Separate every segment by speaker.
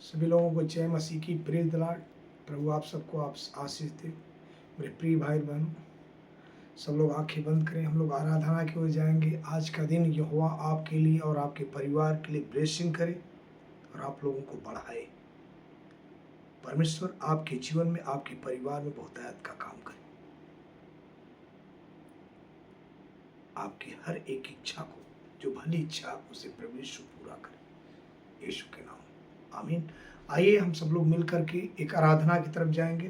Speaker 1: सभी लोगों को जय मसीह की। Praise the Lord. प्रभु आप सबको आप आशीष दे। मेरे प्रिय भाई बहनों, सब लोग आंखें बंद करें। हम लोग आराधना की ओर जाएंगे। आज का दिन यहोवा आपके लिए और आपके परिवार के लिए ब्लेसिंग करे और आप लोगों को बढ़ाए। परमेश्वर आपके जीवन में, आपके परिवार में बहुतायत का काम करे। आपकी हर एक इच्छा को, जो भली इच्छा, उसे प्रभु यीशु पूरा करे, यीशु के नाम, आमीन। आइए हम सब लोग मिल करके एक आराधना की तरफ जाएंगे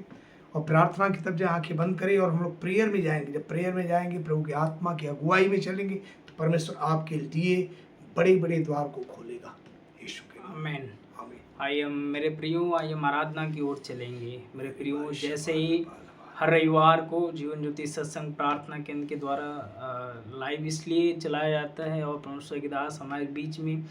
Speaker 1: और प्रार्थना की तरफ जाए। आंखें बंद करें और हम लोग प्रेयर में जाएंगे। जब प्रेयर में जाएंगे, प्रभु की आत्मा की अगुवाई में चलेंगे, तो परमेश्वर आपके लिए बड़े बड़े द्वार को खोलेगा, यीशु के नाम,
Speaker 2: आमीन।
Speaker 1: आमीन।
Speaker 2: आइए मेरे प्रियो, आइए हम आराधना की ओर चलेंगे। मेरे प्रियो, जैसे ही हर रविवार को जीवन ज्योति सत्संग प्रार्थना केंद्र के द्वारा लाइव इसलिए चलाया जाता है और परमेश्वर के दास हमारे बीच में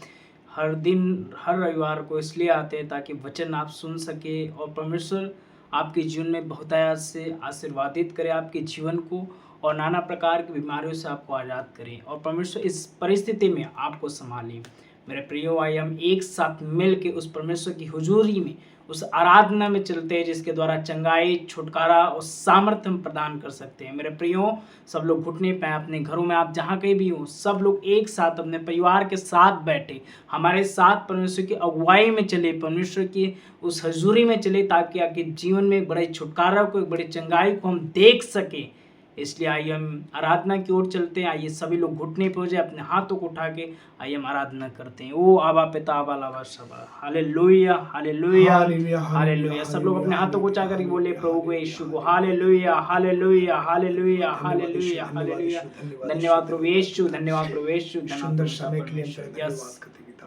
Speaker 2: हर दिन हर रविवार को इसलिए आते हैं ताकि वचन आप सुन सके और परमेश्वर आपके जीवन में बहुतायत से आशीर्वादित करे आपके जीवन को और नाना प्रकार की बीमारियों से आपको आज़ाद करें और परमेश्वर इस परिस्थिति में आपको संभालें। मेरे प्रियो, आइए हम एक साथ मिल के उस परमेश्वर की हुजूरी में, उस आराधना में चलते हैं जिसके द्वारा चंगाई, छुटकारा और सामर्थ्य हम प्रदान कर सकते हैं। मेरे प्रियो, सब लोग घुटने पे अपने घरों में, आप जहाँ कहीं भी हो, सब लोग एक साथ अपने परिवार के साथ बैठे हमारे साथ परमेश्वर की अगुवाई में चले, परमेश्वर की उस हुजूरी में चले, ताकि आपके जीवन में एक बड़े छुटकारा को, एक बड़े चंगाई को हम देख सकें। इसलिए आइए हम आराधना की ओर चलते हैं। आइए सभी लोग घुटने पे हो जाए, अपने हाथों को उठा के आइए हम आराधना करते हैं। ओ आबा पिता आबा लाबा शबा, हालेलुया हालेलुया हालेलुया। सब लोग अपने हाथों को उठा करके बोले प्रभु को, यीशु को, hallelujah hallelujah hallelujah hallelujah hallelujah. धन्यवाद प्रभु यीशु, धन्यवाद प्रभु यीशु,
Speaker 1: सुंदर समय के लिए
Speaker 2: यस,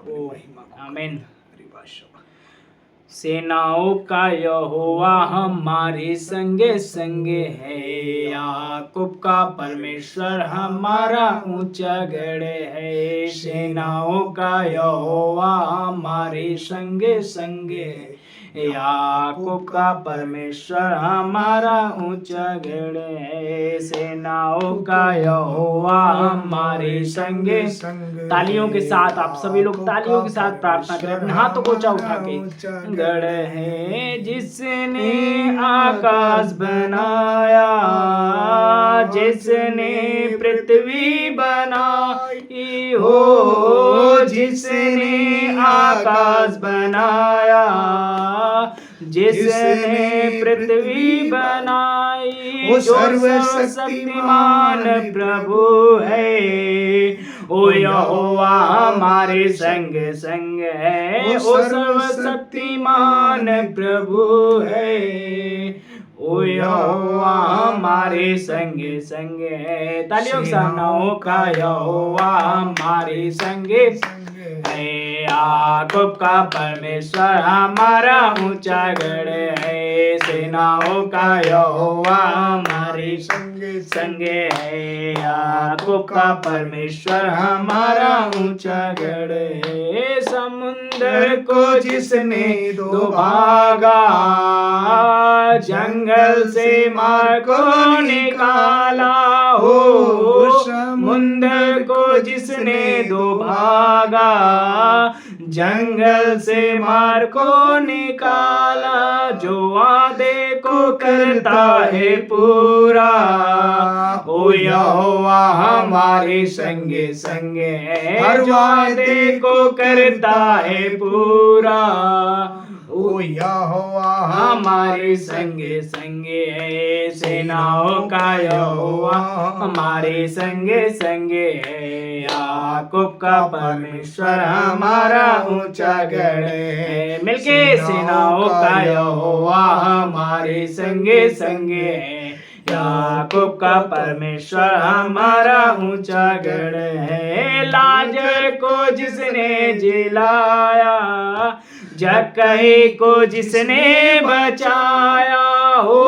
Speaker 1: ओ
Speaker 2: आमीन। सेनाओं का यहोवा हमारे संगे संगे है, याकूब का परमेश्वर हमारा ऊंचा गढ़ है। सेनाओं का यहोवा हमारे संगे संगे है, याकूब का परमेश्वर हमारा ऊंचा गढ़ है। सेनाओं का यहोवा हमारे संगे संगे। तालियों के साथ आप सभी लोग तालियों के साथ प्रार्थना करें, अपने हाथों को ऊंचा उठा के। गढ़ है जिसने आकाश बनाया, जिसने पृथ्वी बनाई हो, जिसने आकाश बनाया, जिसने पृथ्वी बनाई, वो सर्वशक्तिमान प्रभु है। ओ यहोवा हमारे संग संग है, ओ सर्वशक्तिमान प्रभु है। ओ यहोवा हमारे संगे संगे है। तालियों के साथ नाओं का यहोवा हमारे संगे है, याकूब का परमेश्वर हमारा ऊंचा गढ़ है। सेनाओं का यहोवा हमारे संगे संगे है, याकूब का परमेश्वर हमारा ऊंचा गढ़ है। समुद्र को जिसने दो भागा, जंगल से मार को निकाला हो, समुद्र को जिसने दो भागा, जंगल से मार को निकाला, जो वादे को करता है पूरा, ओ यहोवा हमारे संगे संगे है, हर वादे को करता है पूरा, ओ यहोवा हमारे संगे संगे है। सेनाओं का यहोवा हमारे संगे संगे है, याकूब का परमेश्वर हमारा ऊंचा गढ़ है। मिलके सेनाओं का यहोवा हमारे संगे संगे है, याकूब का परमेश्वर हमारा ऊंचा गढ़ है। लाजर को जिसने जिलाया, जक्कई को जिसने बचाया हो,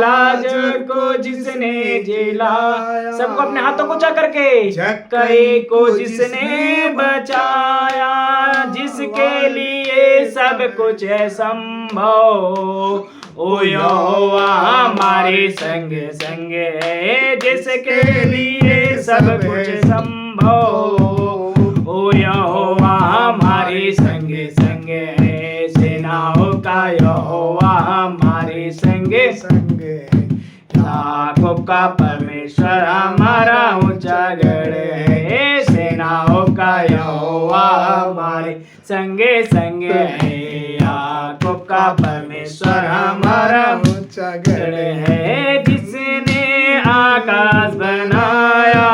Speaker 2: लाजर को जिसने जिलाया, सबको अपने हाथों को ऊंचा करके। जक्कई को जिसने बचाया, जिसके लिए सब कुछ है संभव, ओ यहोवा हमारे संग संग है, जिसके लिए सब कुछ संभव, ओ यहोवा हमारे संग संग है। याकूब का परमेश्वर हमारा ऊंचा गढ़ है। सेनाओं का यहोवा हमारे संगे संगे है। याकूब का परमेश्वर हमारा
Speaker 1: ऊंचा गढ़
Speaker 2: है। जिसने आकाश बनाया,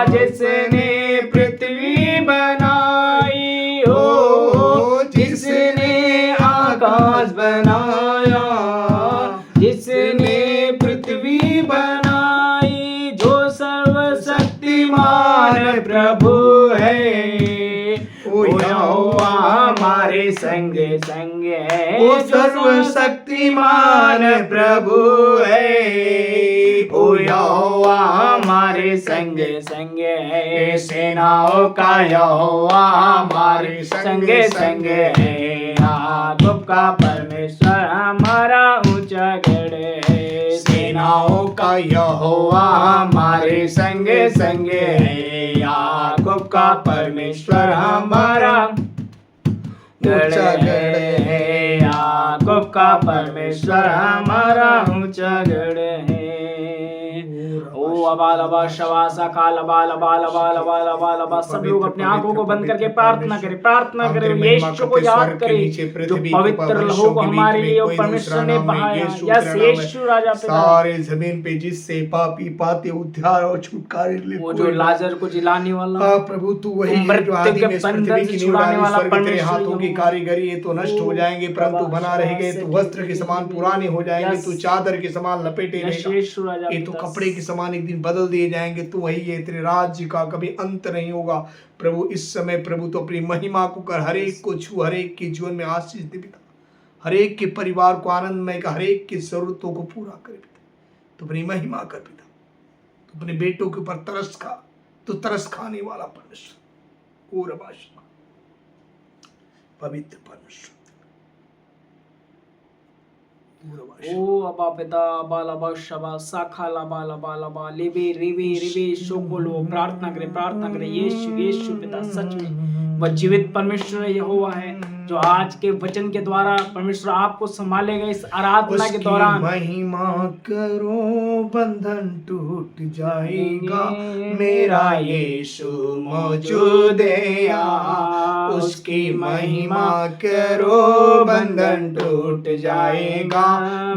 Speaker 2: जिसने पृथ्वी बनाई हो, जिसने आकाश बनाया, जिसने पृथ्वी बनाई, जो सर्वशक्तिमान प्रभु है, ओ यहोवा हमारे संगे संगे है।
Speaker 1: वो सर्वशक्तिमान प्रभु है,
Speaker 2: ओ यहोवा हमारे संगे संगे है। सेनाओं का यहोवा हमारे संगे संगे है। याकूब का परमेश्वर हमारा ऊंचा गढ़ है।
Speaker 1: सेनाओं का
Speaker 2: यहोवा हमारे संगे संगे है। याकूब का परमेश्वर हमारा
Speaker 1: ऊंचा गढ़
Speaker 2: है। याकूब का परमेश्वर हमारा ऊंचा गढ़ है। ओ अबा लबा शवा सखा लबा लबा लबा लबा लबा लबा। सब लोग अपने आंखों को बंद करके प्रार्थना करें, प्रार्थना करें। यीशु को याद करें जो पवित्र लहू को हमारे लिए और परमेश्वर ने बहाया। यस यीशु राजा पिता,
Speaker 1: सारे जमीन पे जिससे पापी पाते उद्धार और छुटकारे ले,
Speaker 2: वो जो लाजर को जिलाने वाला,
Speaker 1: प्रभु तू वही है जो आदि में इस पृथ्वी की नींव डाली। स्वर्ग तेरे हाथों की कारीगरी है। तो नष्ट हो जाएंगे परंतु बना रहेंगे। तू वस्त्र के समान पुराने हो जाएंगे, तू चादर के समान लपेटे रहेगा, ये तो कपड़े के समान एक दिन बदल दिए जाएंगे। तू वही है, तेरे राज्य का कभी अंत नहीं होगा। प्रभु इस समय प्रभु तो अपनी महिमा को कर, हर एक को छू, हर एक के जीवन में आशीष दे पिता, हर एक के परिवार को आनंदमय कर, हर एक की जरूरतों को पूरा कर पिता। तो अपनी महिमा कर पिता, तो अपने बेटों के ऊपर तरस खा, तो तरस खाने वाला परमेश्वर, ओ रबाशमा पवित्र परमेश्वर।
Speaker 2: ओ अबा पिता अबा लबा शबा साखा लबा लबा लबा लेबे रिबे रिबे शोकोलो। प्रार्थना करें, प्रार्थना करें। यीशु यीशु पिता सच में वह जीवित परमेश्वर यहोवा है जो आज के वचन के द्वारा परमेश्वर आपको संभालेगा। इस आराधना के दौरान
Speaker 1: महिमा करो, बंधन टूट जाएगा, मेरा यीशु मौजूद है यहाँ। उसकी महिमा करो, बंधन टूट जाएगा,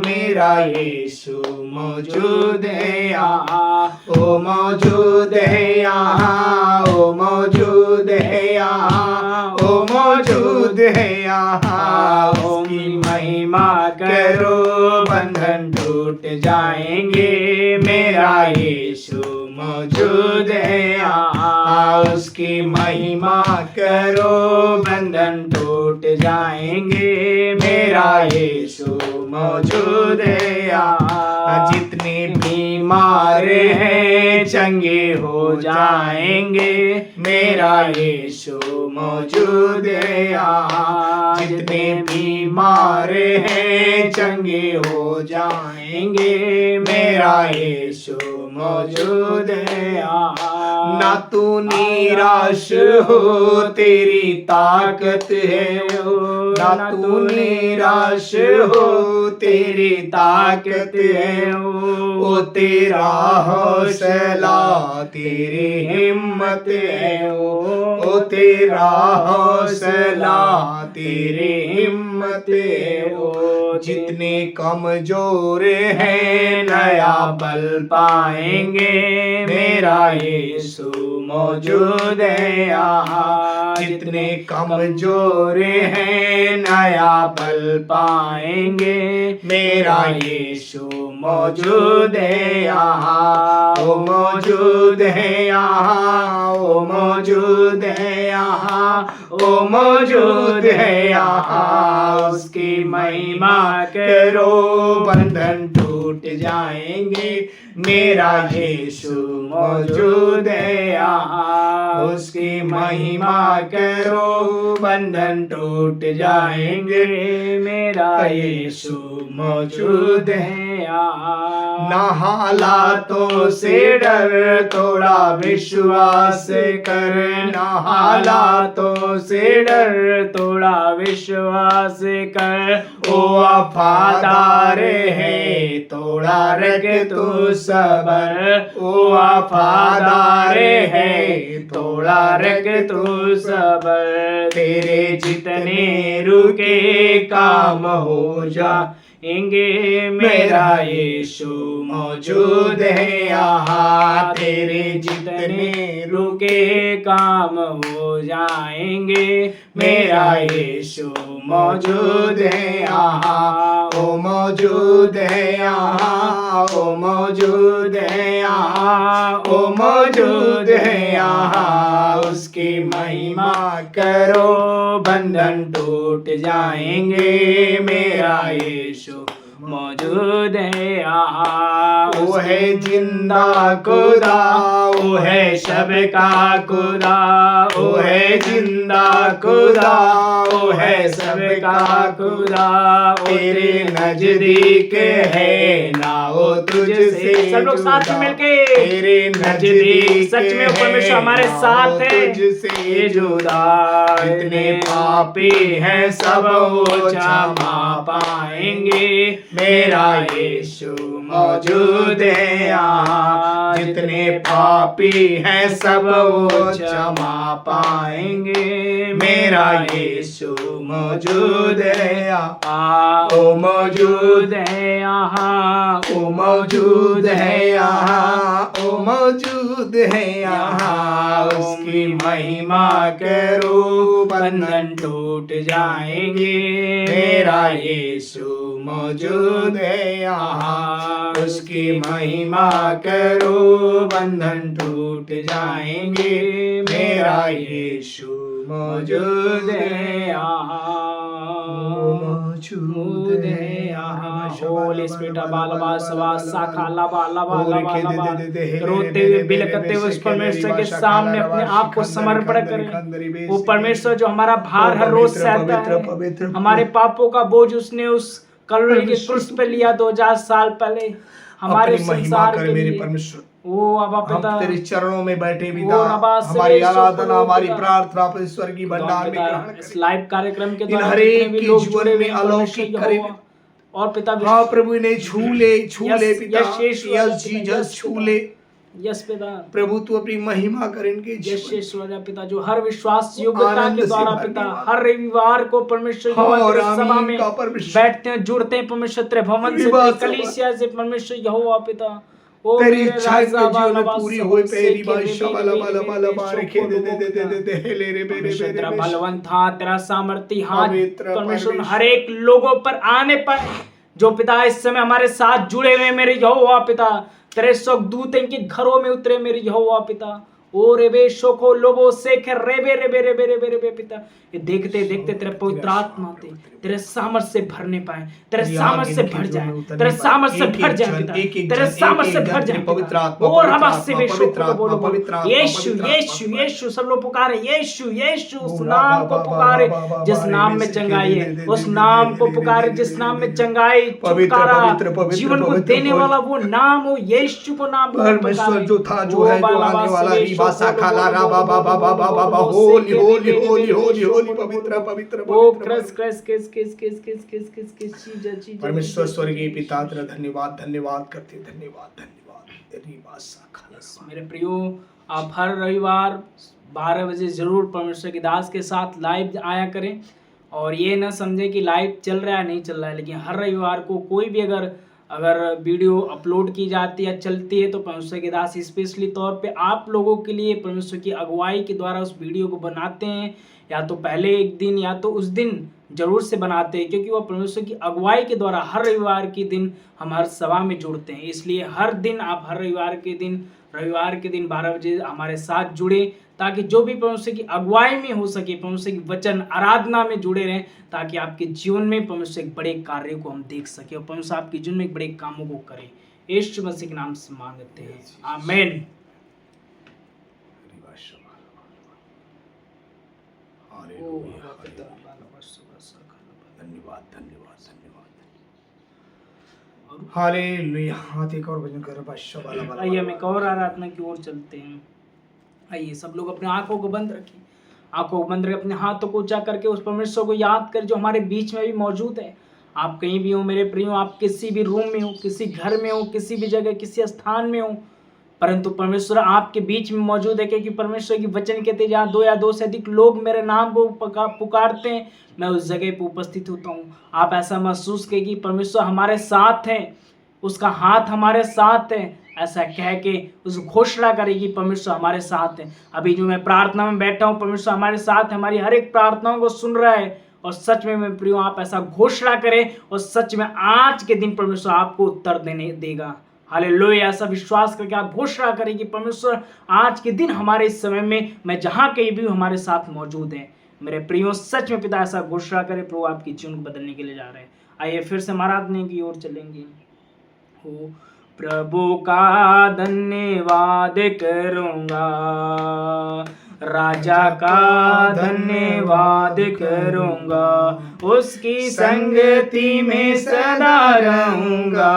Speaker 1: मेरा यीशु मौजूद है यहाँ। ओ मौजूद है यहाँ, ओ मौजूद है यहाँ, ओ मौजूद है यहाँ।
Speaker 2: उसकी महिमा करो, बंधन टूट जाएंगे, मेरा यीशु मौजूद है यहाँ।
Speaker 1: उसकी महिमा करो, बंधन टूट जाएंगे, मेरा यीशु मौजूद है यहाँ। जितने बीमार हैं चंगे हो जाएंगे, मेरा यीशु मौजूद है यहाँ। जितने बीमार हैं चंगे हो जाएंगे, मेरा यीशु मौजूद है यहाँ। ना तू निराश हो, तेरी ताकत है वो, ना तू निराश हो, तेरी ताकत है वो तेरा हौसला, तेरी हिम्मत है वो तेरा हौसला, तेरी हिम्मत है वो। जितने कमजोर हैं नया बल पाएंगे, मेरा यीशु मौजूद है यहाँ। जितने कमजोर हैं नया बल पाएंगे, मेरा यीशु मौजूद है यहाँ। ओ मौजूद है यहाँ, ओ मौजूद है यहाँ, ओ मौजूद है यहाँ। उसकी महिमा करो, बंधन टूट जाएंगे, मेरा यीशु मौजूद है यहाँ। उसकी महिमा करो, बंधन टूट जाएंगे, मेरा यीशु मौजूद है यहाँ। ना हालातों से डर, थोड़ा विश्वास कर, ना हालातों से डर, थोड़ा विश्वास कर। ओ वफादार है तोड़ा रख तू सबर, ओ वफादार है, तोड़ा रख तू सबर। तेरे जितने रुके काम हो जाएंगे, मेरा यीशु मौजूद है यहाँ। तेरे जितने रुके काम हो जाएंगे, मेरा यीशु मौजूद है यहाँ। ओ मौजूद है यहाँ, ओ मौजूद है यहाँ, ओ मौजूद है यहाँ। उसकी महिमा करो, बंधन टूट जाएंगे, मेरा यीशु मौजूद है यहाँ। वो है जिंदा खुदा, वो है शब का खुदा, वो है जिंदा खुदा, वो है सब का खुदा। तेरे नजदीक है ना वो तुझसे,
Speaker 2: सब लोग साथ में मिलके,
Speaker 1: तेरे नजदीक
Speaker 2: सच में परमेश्वर हमारे साथ है।
Speaker 1: तुझसे जुदा जितने पापी हैं सब वो क्षमा पाएंगे, मेरा यीशु मौजूद है यहाँ। जितने पापी हैं सब वो क्षमा पाएंगे, मेरा यीशु मौजूद है यहाँ। ओ मौजूद है यहाँ, ओ मौजूद है यहाँ, ओ मौजूद है यहाँ। उसकी महिमा करो, बंधन टूट जाएंगे, मेरा यीशु मौजूद है यहाँ। उसकी महिमा करो, बंधन टूट जाएंगे, मेरा यीशु मौजूद है यहाँ। मौजूद है यहाँ।
Speaker 2: होली स्पिरिट बालबा सवा साखा लबा लबा लबा लबा, रोते हुए बिलखते हुए उस परमेश्वर के सामने अपने आप को समर्पण करें। वो परमेश्वर जो हमारा भार हर रोज सहता है, हमारे पापों का बोझ उसने उस कलवरी के क्रूस पे लिया 2000 साल पहले हमारे संसार के लिए।
Speaker 1: परमेश्वर
Speaker 2: ओ अबा पिता,
Speaker 1: हम तेरे चरणों में बैठे पिता,
Speaker 2: नबास से
Speaker 1: हमारी
Speaker 2: बेशुक्र
Speaker 1: आराधना,
Speaker 2: हो
Speaker 1: हमारी
Speaker 2: पिता।
Speaker 1: प्रार्थना परमेश्वर की भंडार में ग्रहण
Speaker 2: इस
Speaker 1: करें।
Speaker 2: लाइव कार्यक्रम के
Speaker 1: इन
Speaker 2: द्वारा
Speaker 1: हर
Speaker 2: जितने
Speaker 1: एक
Speaker 2: भी
Speaker 1: के
Speaker 2: लोग
Speaker 1: जीवन
Speaker 2: जुड़े
Speaker 1: में
Speaker 2: हुए हैं,
Speaker 1: अलौकिक
Speaker 2: परमेश्वर
Speaker 1: करे।
Speaker 2: यहोवा और पिता
Speaker 1: हाँ प्रभु इन्हें छू ले, छू
Speaker 2: यस,
Speaker 1: ले पिता,
Speaker 2: यस, यीशु
Speaker 1: यस
Speaker 2: पिता,
Speaker 1: जीसस
Speaker 2: यस
Speaker 1: छू
Speaker 2: पिता।
Speaker 1: ले
Speaker 2: यस पिता,
Speaker 1: प्रभु। तू अपनी महिमा कर इनके
Speaker 2: यस
Speaker 1: जीवन।
Speaker 2: यीशु राजा पिता, जो हर विश्वास योग्यता
Speaker 1: आनंद
Speaker 2: के
Speaker 1: से
Speaker 2: द्वारा
Speaker 1: भरने
Speaker 2: पिता
Speaker 1: वाला।
Speaker 2: हर रविवार को परमेश्वर
Speaker 1: हाँ,
Speaker 2: यहोवा
Speaker 1: और
Speaker 2: तेरे सभा
Speaker 1: आमीन
Speaker 2: में
Speaker 1: का परमेश्वर।
Speaker 2: बैठते हैं, जुड़ते हैं परमेश्वर तेरे भवन से,
Speaker 1: विवाह
Speaker 2: तेरी
Speaker 1: सभा।
Speaker 2: कलीसिया से परमेश्वर यहोवा पिता। ओ
Speaker 1: तेरी
Speaker 2: मेरे
Speaker 1: इच्छा
Speaker 2: राजा
Speaker 1: इनके जीवन में
Speaker 2: बालबा
Speaker 1: पूरी
Speaker 2: सब
Speaker 1: होए।
Speaker 2: से
Speaker 1: पहली
Speaker 2: के
Speaker 1: बार
Speaker 2: बेबे
Speaker 1: शबला
Speaker 2: बेबे
Speaker 1: बला बला
Speaker 2: बेबे
Speaker 1: बार
Speaker 2: शोको
Speaker 1: दे दे
Speaker 2: लोगो
Speaker 1: दे दे दे
Speaker 2: पिता।
Speaker 1: दे ले रे बेरे
Speaker 2: परमेश्वर
Speaker 1: बेरे
Speaker 2: तेरा
Speaker 1: बेरे।
Speaker 2: बलवंत हाथ, तेरा सामर्थी हाथ
Speaker 1: पवित्र
Speaker 2: परमेश्वर
Speaker 1: परमेश्वर।
Speaker 2: हर एक लोगों पर आने पर जो पिता इस समय हमारे साथ जुड़े हुए मेरे यहोवा पिता, तेरे स्वर्गदूत इनके घरों में उतरे मेरे यहोवा पिता। ओ रेबे शोको लोबो सेख रेबे रेबे रेबे रेबे रेबे पिता, ये देखते देखते तेरे पवित्र आत्मा तेरे सामर्थ से भरने पाए, तेरे सामर्थ से भर जाए, तेरे सामर्थ से भर जाए पिता, तेरे सामर्थ से भर जाए
Speaker 1: पवित्र आत्मा,
Speaker 2: और हम
Speaker 1: पवित्र
Speaker 2: से
Speaker 1: आत्मा,
Speaker 2: बेशुक्र
Speaker 1: पवित्र आत्मा,
Speaker 2: बोलो
Speaker 1: पवित्र आत्मा,
Speaker 2: यीशु
Speaker 1: पवित्र
Speaker 2: यीशु
Speaker 1: आत्मा।
Speaker 2: यीशु, सब लोग पुकारे यीशु यीशु, उस नाम को पुकारे जिस नाम में चंगाई है, उस नाम को पुकारे जिस नाम में चंगाई, छुटकारा, जीवन को देने वाला वो नाम, वो यीशु को नाम
Speaker 1: परमेश्वर जो था, जो है, जो आने वाला, रिबासा खाला रा बा बा बा बा बा बा बा, होली होली होली होली होली, पवित्र पवित्र
Speaker 2: ओ
Speaker 1: पवित्र।
Speaker 2: क्रस क्रस किस किस किस किस किस किस किस चीज
Speaker 1: परमेश्वर स्वर्गीय पिता तेरा धन्यवाद धन्यवाद करते, धन्यवाद धन्यवाद। रिबासा खाला।
Speaker 2: मेरे प्रियो, आप हर रविवार 12 बजे जरूर परमेश्वर के दास के साथ लाइव आया करें, और ये ना समझे कि लाइव चल रहा है नहीं चल रहा है, लेकिन हर रविवार को कोई भी अगर वीडियो अपलोड की जाती है, चलती है, तो परमेश्वर के दास स्पेशली तौर पे आप लोगों के लिए परमेश्वर की अगुवाई के द्वारा उस वीडियो को बनाते हैं, या तो पहले एक दिन या तो उस दिन जरूर से बनाते हैं, क्योंकि वो परमेश्वर की अगुवाई के द्वारा हर रविवार के दिन हम हर सभा में जुड़ते हैं। इसलिए हर दिन आप हर रविवार के दिन 12 बजे हमारे साथ जुड़े, ताकि जो भी परमेश्वर की अगुवाई में हो सके, परमेश्वर की वचन आराधना में जुड़े रहें, ताकि आपके जीवन में परमेश्वर एक बड़े कार्य को हम देख सके और परमेश्वर आपके जीवन में एक बड़े कामों को करे। यीशु मसीह के नाम से मांगते हैं, आमीन।
Speaker 1: धन्यवाद धन्यवाद धन्यवाद। हालेलुया। हाथ एक और भजन कर।
Speaker 2: आइए हम एक और आराधना की ओर चलते हैं। आइए सब लोग अपने आंखों को बंद रखें, आंखों को बंद रखें, अपने हाथों को ऊंचा करके उस परमेश्वर को याद कर जो हमारे बीच में भी मौजूद है। आप कहीं भी हो मेरे प्रियो, आप किसी भी रूम में हो, किसी घर में हो, किसी भी जगह, किसी स्थान में हो, परंतु परमेश्वर आपके बीच में मौजूद है, क्योंकि परमेश्वर की वचन कहते हैं जहाँ 2 या 2 से अधिक लोग मेरे नाम को पुकारते हैं, मैं उस जगह पर उपस्थित होता हूँ। आप ऐसा महसूस करें कि परमेश्वर हमारे साथ है, उसका हाथ हमारे साथ है, ऐसा कह के उस घोषणा करेगी परमेश्वर हमारे साथ है। अभी जो मैं प्रार्थना में बैठा हूँ, परमेश्वर हमारे साथ है, हमारी हर एक प्रार्थनाओं को सुन रहा है। और सच में मैं प्रियो, आप ऐसा घोषणा करें और सच में आज के दिन परमेश्वर आपको उत्तर देने देगा। हालेलुया। ऐसा विश्वास करके आप घोषणा करें कि परमेश्वर आज के दिन हमारे इस समय में, मैं जहाँ कहीं भी हूँ, हमारे साथ मौजूद है। मेरे प्रियो, सच में पिता ऐसा घोषणा करे, प्रभु आपकी जीवन को बदलने के लिए जा रहे हैं। आइए फिर से आराधना की ओर चलेंगे। हो प्रभु का धन्यवाद करूँगा, राजा का धन्यवाद करूँगा, उसकी संगति में सदा रहूँगा,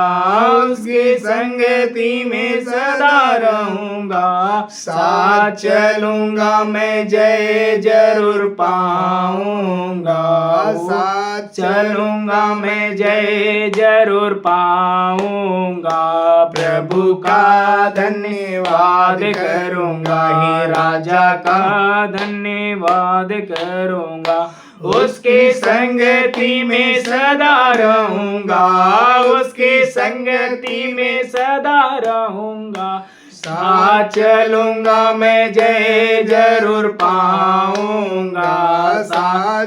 Speaker 2: उसकी संगति में सदा रहूँगा। साथ चलूँगा मैं, जय जरूर पाऊँगा, साथ चलूँगा मैं, जय जरूर पाऊँगा। प्रभु का धन्यवाद करूँगा, हे राजा का धन्यवाद करूँगा, उसके संगति में सदा रहूँगा, उसके संगति में सदा रहूँगा। साथ चलूँगा मैं, जय जरूर पाऊँगा।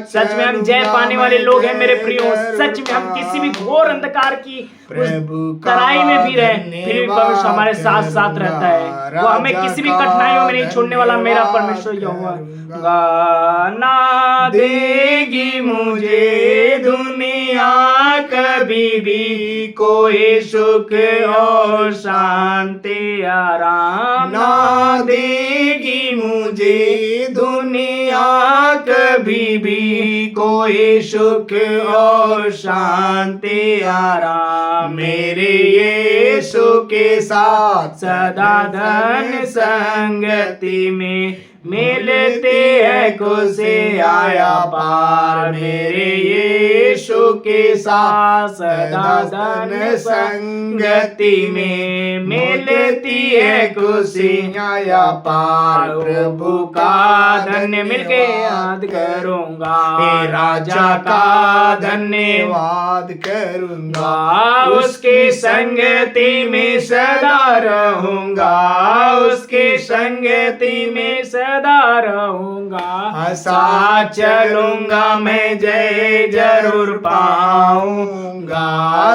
Speaker 2: सच में हम जय पाने वाले लोग हैं मेरे प्रियो। सच में हम किसी भी घोर अंधकार की तराई में भी रहे, फिर भी परमेश्वर हमारे साथ साथ रहता है। वो हमें किसी भी कठिनाइयों में नहीं छोड़ने वाला मेरा परमेश्वर यहोवा। ना देगी मुझे दुनिया कभी भी कोई सुख और शांति आराम, ना देगी मुझे दुनिया कभी भी कोई सुख और शांति आराम। मेरे यीशु के साथ सदा धन संगति में मिलते हैं खुशी आया पार। मेरे यीशु के साथ सदा धन संगति में मिलती है खुशी आया पार। प्रभु का धन्य मिलके याद करूँगा, हे राजा का धन्यवाद करूँगा, उसकी संगति में सदा रहूँगा, उसकी संगति में सदा रहूँगा। साथ चलूँगा मैं, जय जरूर पाऊँगा,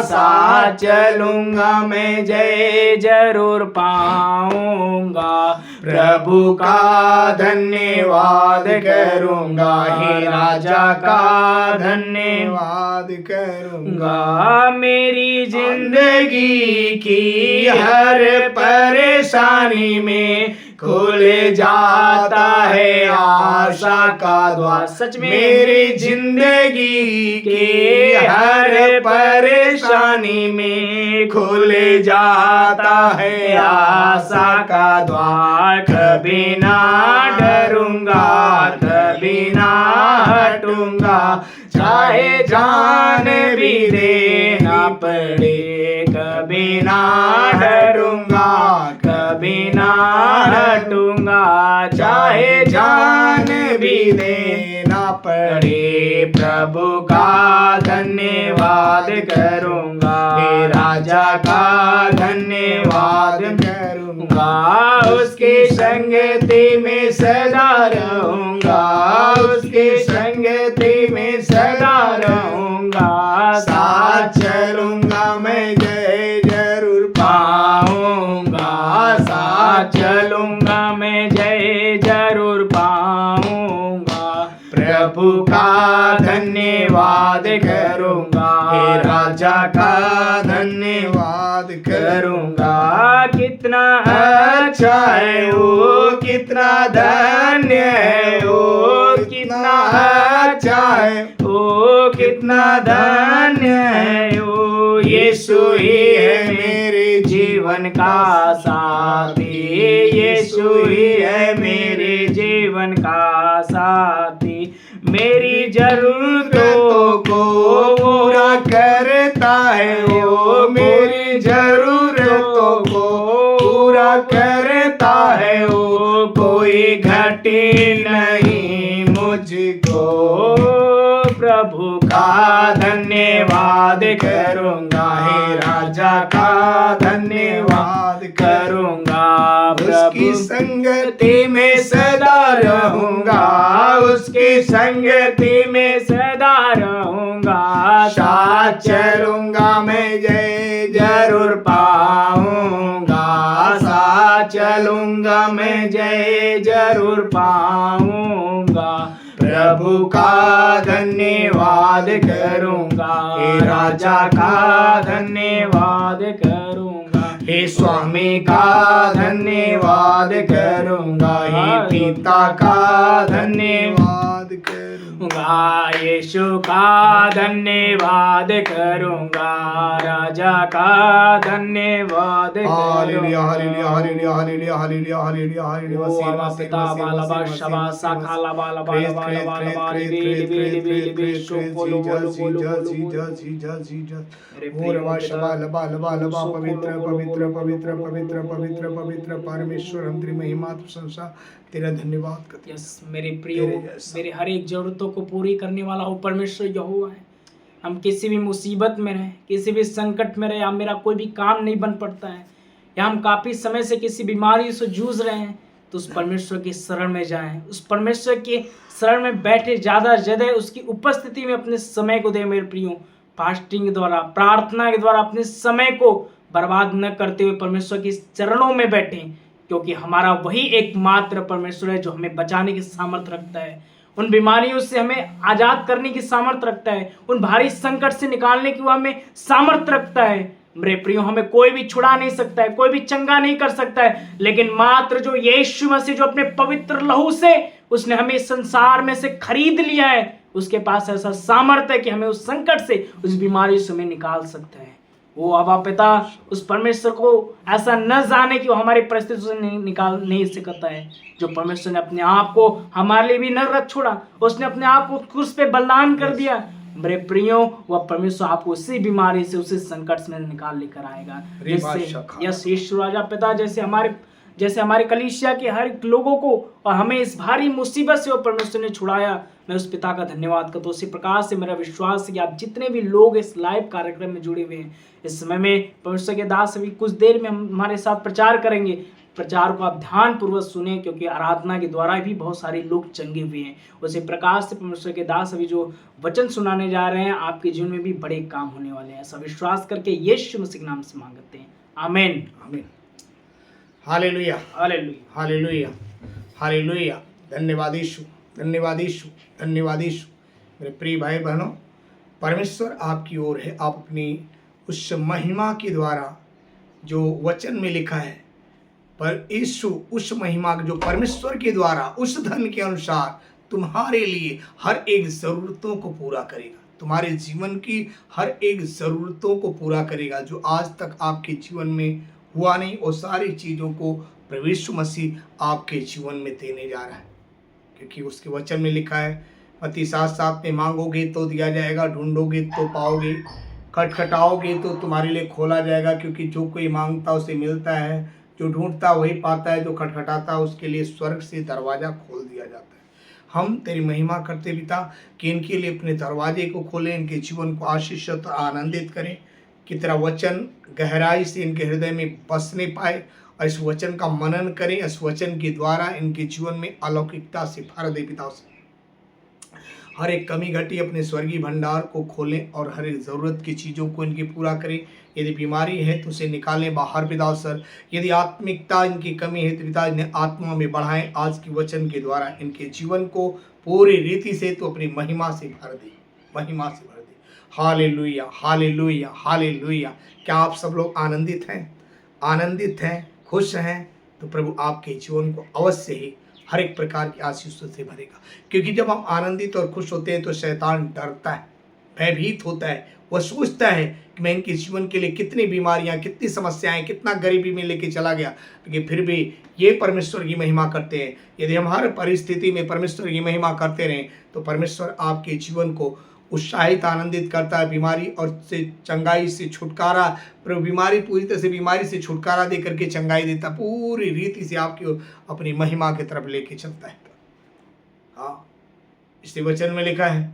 Speaker 2: साथ चलूँगा मैं, जय जरूर पाऊँगा। प्रभु का धन्यवाद करूँगा, हे राजा का धन्यवाद करूँगा। मेरी जिंदगी की हर परेशानी में खुल जाता है आशा का द्वार। सच में मेरी जिंदगी के हर परेशानी में खुल जाता है आशा का द्वार। कभी ना डरूंगा, कभी ना हटूंगा, चाहे जान भी देना पड़े। कभी ना डरूंगा, कभी ना हटूंगा, चाहे जान भी देना पड़े। प्रभु का धन्यवाद करूँगा, हे राजा का धन्यवाद करूँगा, उसकी संगति में सदा रहूँगा, उसकी संगति में सदा रहूँगा। साथ चलूँगा मैं, जय जरूर पाऊँगा, साथ चलूँगा मैं, जय जरूर पाऊँगा। प्रभु का धन्यवाद करूँगा, हे राजा का धन्यवाद करूँगा। कितना अच्छा है वो, कितना धन्य है वो, कितना अच्छा है वो, कितना धन्य है वो। यीशु ही है मेरे जीवन का साथी, यीशु ही है मेरे जीवन का साथी। मेरी जरूरतों को पूरा कर प्रभु का धन्यवाद करूँगा, हे राजा का धन्यवाद करूँगा।
Speaker 1: उसकी संगति में सदा रहूंगा,
Speaker 2: उसकी संगति में सदा रहूंगा।
Speaker 1: साथ चलूंगा मैं जय जरूर पाऊंगा,
Speaker 2: साथ चलूंगा मैं जय जरूर पाऊंगा। प्रभु का धन्यवाद करूंगा, हे राजा का धन्यवाद करूंगा,
Speaker 1: हे स्वामी का धन्यवाद करूंगा, हे पिता का धन्यवाद करूंगा,
Speaker 2: यीशु का धन्यवाद करूंगा, राजा का धन्यवाद
Speaker 1: hallelujah hallelujah hallelujah hallelujah hallelujah hallelujah hallelujah.
Speaker 2: ओ आबा पिता बालबा शबा साखाला बालबा बालबा बालबा बेली बेली बेली बेली शो बोलो बोलो बोलो
Speaker 1: पवित्र पवित्र पवित्र पवित्र पवित्र पवित्र परमेश्वर, हम तेरी महिमा प्रशंसा तेरा धन्यवाद करते हैं।
Speaker 2: यस मेरे प्रियो, मेरे हर एक जरूरतों को पूरी करने वाला वो परमेश्वर यहोवा है। हम किसी भी मुसीबत में रहे, किसी भी संकट में रहे, या मेरा कोई भी काम नहीं बन पड़ता है, या हम काफ़ी समय से किसी बीमारी से जूझ रहे हैं, तो उस परमेश्वर की शरण में जाएं, उस परमेश्वर के शरण में बैठे, ज़्यादा उसकी उपस्थिति में अपने समय को दें मेरे प्रियो। फास्टिंग के द्वारा, प्रार्थना के द्वारा अपने समय को बर्बाद न करते हुए परमेश्वर के चरणों में बैठें, क्योंकि हमारा वही एकमात्र परमेश्वर है जो हमें बचाने की सामर्थ्य रखता है, उन बीमारियों से हमें आज़ाद करने की सामर्थ्य रखता है, उन भारी संकट से निकालने की वो हमें सामर्थ्य रखता है। मेरे प्रियो, हमें कोई भी छुड़ा नहीं सकता है, कोई भी चंगा नहीं कर सकता है, लेकिन मात्र जो यीशु मसीह, जो अपने पवित्र लहू से उसने हमें संसार में से खरीद लिया है, उसके पास ऐसा सामर्थ्य है कि हमें उस संकट से, उस बीमारी से हमें निकाल सकता है। वो अबा पिता उस परमेश्वर को ऐसा न जाने कि वो हमारी परिस्थिति से निकाल नहीं सकता है। जो परमेश्वर ने अपने आप को हमारे लिए भी न रख छोड़ा, उसने अपने आप को क्रूस पे बलिदान कर दिया। मेरे प्रियो, वह परमेश्वर आपको उसी बीमारी से, उसी संकट से निकाल लेकर आएगा। जैसे यस यीशु राजा पिता जैसे हमारे कलीसिया के हर एक लोगों को और हमें इस भारी मुसीबत से वो परमेश्वर ने छुड़ाया, मैं उस पिता का धन्यवाद करता हूँ। उसी प्रकार से मेरा विश्वास है कि आप जितने भी लोग इस लाइव कार्यक्रम में जुड़े हुए हैं, इस समय में परमेश्वर के दास अभी कुछ देर में हमारे साथ प्रचार करेंगे। प्रचार को आप ध्यानपूर्वक सुने, क्योंकि आराधना के द्वारा भी बहुत सारे लोग चंगे हुए हैं। उसी प्रकार से परमेश्वर के दास अभी जो वचन सुनाने जा रहे हैं, आपके जीवन में भी बड़े काम होने वाले हैं। ऐसा विश्वास करके यीशु मसीह के नाम से मांगते हैं, आमीन
Speaker 1: आमीन। Hallelujah
Speaker 2: hallelujah
Speaker 1: hallelujah hallelujah. धन्यवाद यीशु, धन्यवाद यीशु, धन्यवाद यीशु। मेरे प्रिय भाई बहनों, परमेश्वर आपकी ओर है। आप अपनी उस महिमा के द्वारा जो वचन में लिखा है, पर यीशु उस महिमा जो परमेश्वर के द्वारा उस धन के अनुसार तुम्हारे लिए हर एक ज़रूरतों को पूरा करेगा, तुम्हारे जीवन की हर एक ज़रूरतों को पूरा करेगा। जो आज तक आपके जीवन में हुआ नहीं, और सारी चीज़ों को प्रभु यीशु मसीह आपके जीवन में देने जा रहा है, क्योंकि उसके वचन में लिखा है, मत्ती 7:7 में मांगोगे तो दिया जाएगा, ढूंढोगे तो पाओगे, खटखटाओगे तो तुम्हारे लिए खोला जाएगा। क्योंकि जो कोई मांगता उसे मिलता है, जो ढूंढता वही पाता है, जो खटखटाता उसके लिए स्वर्ग से दरवाज़ा खोल दिया जाता है। हम तेरी महिमा करते पिता कि इनके लिए अपने दरवाजे को खोलें, इनके जीवन को आशीषित और आनंदित करें, कि तेरा वचन गहराई से इनके हृदय में बसने पाए, और इस वचन का मनन करें। इस वचन के द्वारा इनके जीवन में अलौकिकता से भर दे पिता। से हर एक कमी घटी अपने स्वर्गीय भंडार को खोलें, और हर एक ज़रूरत की चीज़ों को इनकी पूरा करें। यदि बीमारी है तो उसे निकालें बाहर पिता सर। यदि आत्मिकता इनकी कमी है तो पिता इन्हें आत्मा में बढ़ाएं। आज की वचन के द्वारा इनके जीवन को पूरी रीति से तो अपनी महिमा से भर दे, महिमा से भर दे। Hallelujah hallelujah hallelujah. क्या आप सब लोग आनंदित हैं, आनंदित हैं, खुश हैं? तो प्रभु आपके जीवन को अवश्य ही हर एक प्रकार की आशीषों से भरेगा। क्योंकि जब हम आनंदित और खुश होते हैं तो शैतान डरता है, भयभीत होता है। वह सोचता है कि मैं इनके जीवन के लिए कितनी बीमारियां, कितनी समस्याएं, कितना गरीबी में लेके चला गया, लेकिन फिर भी ये परमेश्वर की महिमा करते हैं। यदि हम हर परिस्थिति में परमेश्वर की महिमा करते रहें तो परमेश्वर आपके जीवन को उत्साहित, आनंदित करता है। बीमारी और से चंगाई से छुटकारा, प्रभु बीमारी पूरी तरह से बीमारी से छुटकारा दे करके चंगाई देता, पूरी रीति से आपकी अपनी महिमा की तरफ लेके चलता है। हाँ, इसलिए वचन में लिखा है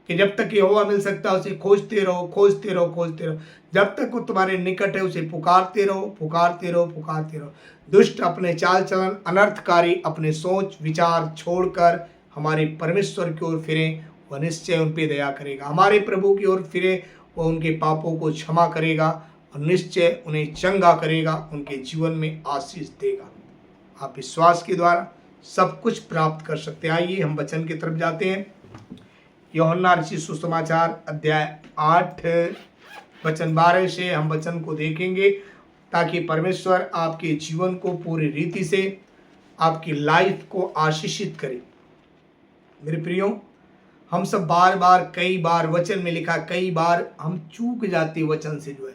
Speaker 1: कि जब तक यहोवा मिल सकता है उसे खोजते रहो, खोजते रहो, खोजते रहो। जब तक वो तुम्हारे निकट है उसे पुकारते रहो, पुकारते रहो, पुकारते रहो। दुष्ट अपने चाल चलन, अनर्थकारी अपने सोच विचार छोड़कर हमारे परमेश्वर की ओर फिरे, वह निश्चय उन पे दया करेगा। हमारे प्रभु की ओर फिरे, वह उनके पापों को क्षमा करेगा और निश्चय उन्हें चंगा करेगा, उनके जीवन में आशीष देगा। आप विश्वास के द्वारा सब कुछ प्राप्त कर सकते हैं। आइए हम वचन की तरफ जाते हैं। यूहन्ना रचित सुसमाचार अध्याय 8 वचन 12 से हम वचन को देखेंगे, ताकि परमेश्वर आपके जीवन को पूरी रीति से, आपकी लाइफ को आशीषित करे। मेरे प्रियो, हम सब बार बार कई बार वचन में लिखा, कई बार हम चूक जाते वचन से जो है।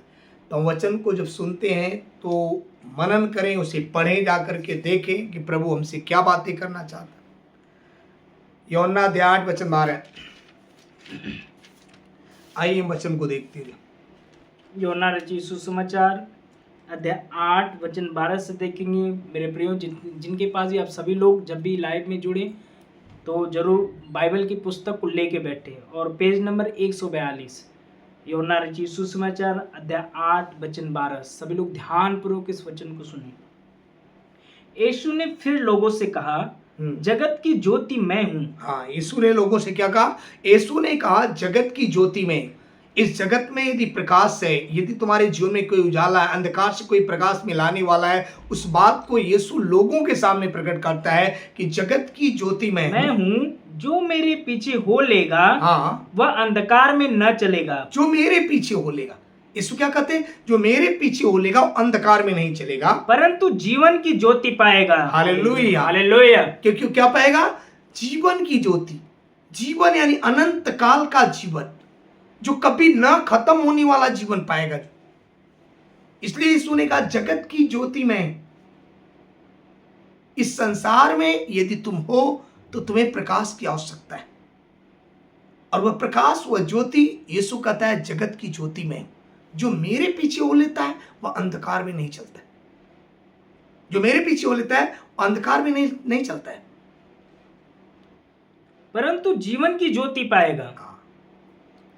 Speaker 1: तो हम वचन को जब सुनते हैं तो मनन करें, उसे पढ़ें, जा करके देखें कि प्रभु हमसे क्या बातें करना चाहता है। यूहन्ना अध्याय 8 वचन 12। आइए हम वचन को देखते हैं।
Speaker 2: यूहन्ना रचित सुसमाचार अध्याय 8 वचन 12 से देखेंगे। मेरे प्रियो, जिनके पास भी आप सभी लोग जब भी लाइव में जुड़े तो जरूर बाइबल की पुस्तक को लेके बैठे और पेज नंबर 142 यूहन्ना रचित सुसमाचार अध्याय 8 वचन 12। सभी लोग ध्यानपूर्वक इस वचन को सुने। यीशु ने फिर लोगों से कहा, जगत की ज्योति मैं हूँ।
Speaker 1: हाँ, यीशु ने लोगों से क्या कहा? यीशु ने कहा जगत की ज्योति में। इस जगत में यदि प्रकाश है, यदि तुम्हारे जीवन में कोई उजाला है, अंधकार से कोई प्रकाश में लाने वाला है, उस बात को यीशु लोगों के सामने प्रकट करता है कि जगत की ज्योति मैं
Speaker 2: हूँ। जो मेरे पीछे हो लेगा,
Speaker 1: हाँ,
Speaker 2: वह अंधकार में न चलेगा।
Speaker 1: जो मेरे पीछे हो लेगा, यीशु क्या कहते हैं? जो मेरे पीछे हो लेगा वो अंधकार में नहीं चलेगा,
Speaker 2: परंतु जीवन की ज्योति पाएगा।
Speaker 1: Hallelujah,
Speaker 2: hallelujah.
Speaker 1: क्योंकि क्या पाएगा? जीवन की ज्योति। जीवन यानी अनंत काल का जीवन, जो कभी न खत्म होने वाला जीवन पाएगा। इसलिए यीशु ने कहा जगत की ज्योति में। इस संसार में यदि तुम हो तो तुम्हें प्रकाश की आवश्यकता है, और वह प्रकाश, वह ज्योति, यीशु कहता है जगत की ज्योति में। जो मेरे पीछे हो लेता है वह अंधकार में नहीं चलता है। जो मेरे पीछे हो लेता है वह अंधकार में नहीं चलता है,
Speaker 2: परंतु जीवन की ज्योति पाएगा।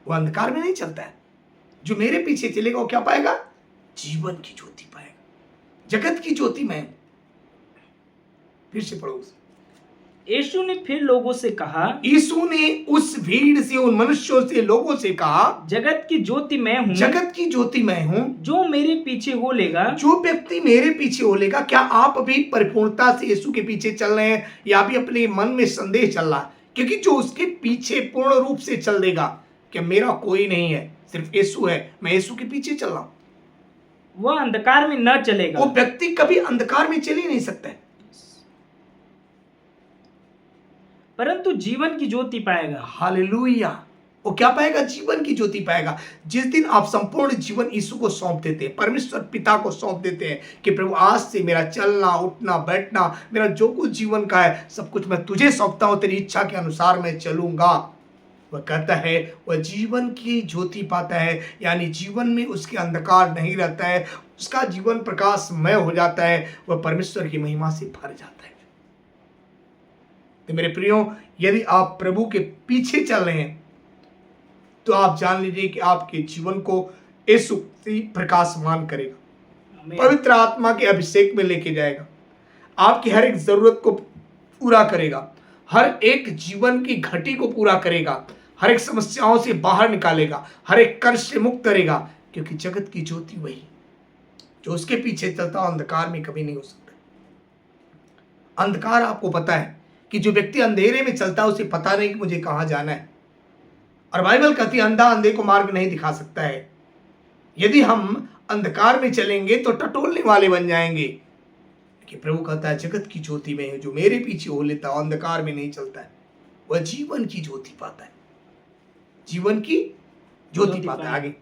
Speaker 1: वो अंधकार में नहीं चलता है। जो मेरे पीछे चलेगा वो क्या पाएगा? जीवन की ज्योति पाएगा। जगत की ज्योति में। फिर से पढ़ो।
Speaker 2: यीशु ने फिर लोगों से कहा,
Speaker 1: यीशु ने उस भीड़ से, उन मनुष्यों से, लोगों से कहा,
Speaker 2: जगत की ज्योति मैं हूँ।
Speaker 1: जगत की ज्योति मैं हूँ।
Speaker 2: जो मेरे पीछे हो लेगा,
Speaker 1: जो व्यक्ति मेरे पीछे हो लेगा। क्या आप अभी परिपूर्णता से यीशु के पीछे चल रहे हैं, या अभी अपने मन में संदेह चल रहा है? क्योंकि जो उसके पीछे पूर्ण रूप से चल देगा कि मेरा कोई नहीं है, सिर्फ यीशु है, मैं यीशु के पीछे चल रहा हूं,
Speaker 2: वह अंधकार में न चलेगा।
Speaker 1: वो व्यक्ति कभी अंधकार में चल ही नहीं सकता है,
Speaker 2: परंतु जीवन की ज्योति पाएगा।
Speaker 1: हालेलुया। वो क्या पाएगा? जीवन की ज्योति पाएगा। जिस दिन आप संपूर्ण जीवन यीशु को सौंप देते हैं, परमेश्वर पिता को सौंप देते हैं कि प्रभु आज से मेरा चलना, उठना, बैठना, मेरा जो कुछ जीवन का है सब कुछ मैं तुझे सौंपता हूं, तेरी इच्छा के अनुसार मैं चलूंगा। वह कहता है वह जीवन की ज्योति पाता है, यानी जीवन में उसके अंधकार नहीं रहता है, उसका जीवन प्रकाशमय हो जाता है, वह परमेश्वर की महिमा से भर जाता है। तो मेरे प्रियो, यदि आप प्रभु के पीछे चल रहे हैं तो आप जान लीजिए कि आपके जीवन को यीशु प्रकाशमान करेगा, पवित्र आत्मा के अभिषेक में लेके जाएगा, आपकी हर एक जरूरत को पूरा करेगा, हर एक जीवन की घटी को पूरा करेगा, हर एक समस्याओं से बाहर निकालेगा, हर एक कर्ज से मुक्त करेगा। क्योंकि जगत की ज्योति वही जो उसके पीछे चलता है, अंधकार में कभी नहीं हो सकता। अंधकार, आपको पता है कि जो व्यक्ति अंधेरे में चलता है उसे पता नहीं कि मुझे कहां जाना है, और बाइबल कहती है अंधा अंधे को मार्ग नहीं दिखा सकता है। यदि हम अंधकार में चलेंगे तो टटोलने वाले बन जाएंगे, कि प्रभु कहता है जगत की ज्योति में है, जो मेरे पीछे हो लेता है अंधकार में नहीं चलता है, वह जीवन की ज्योति पाता है, जीवन की ज्योति पाता है। आगे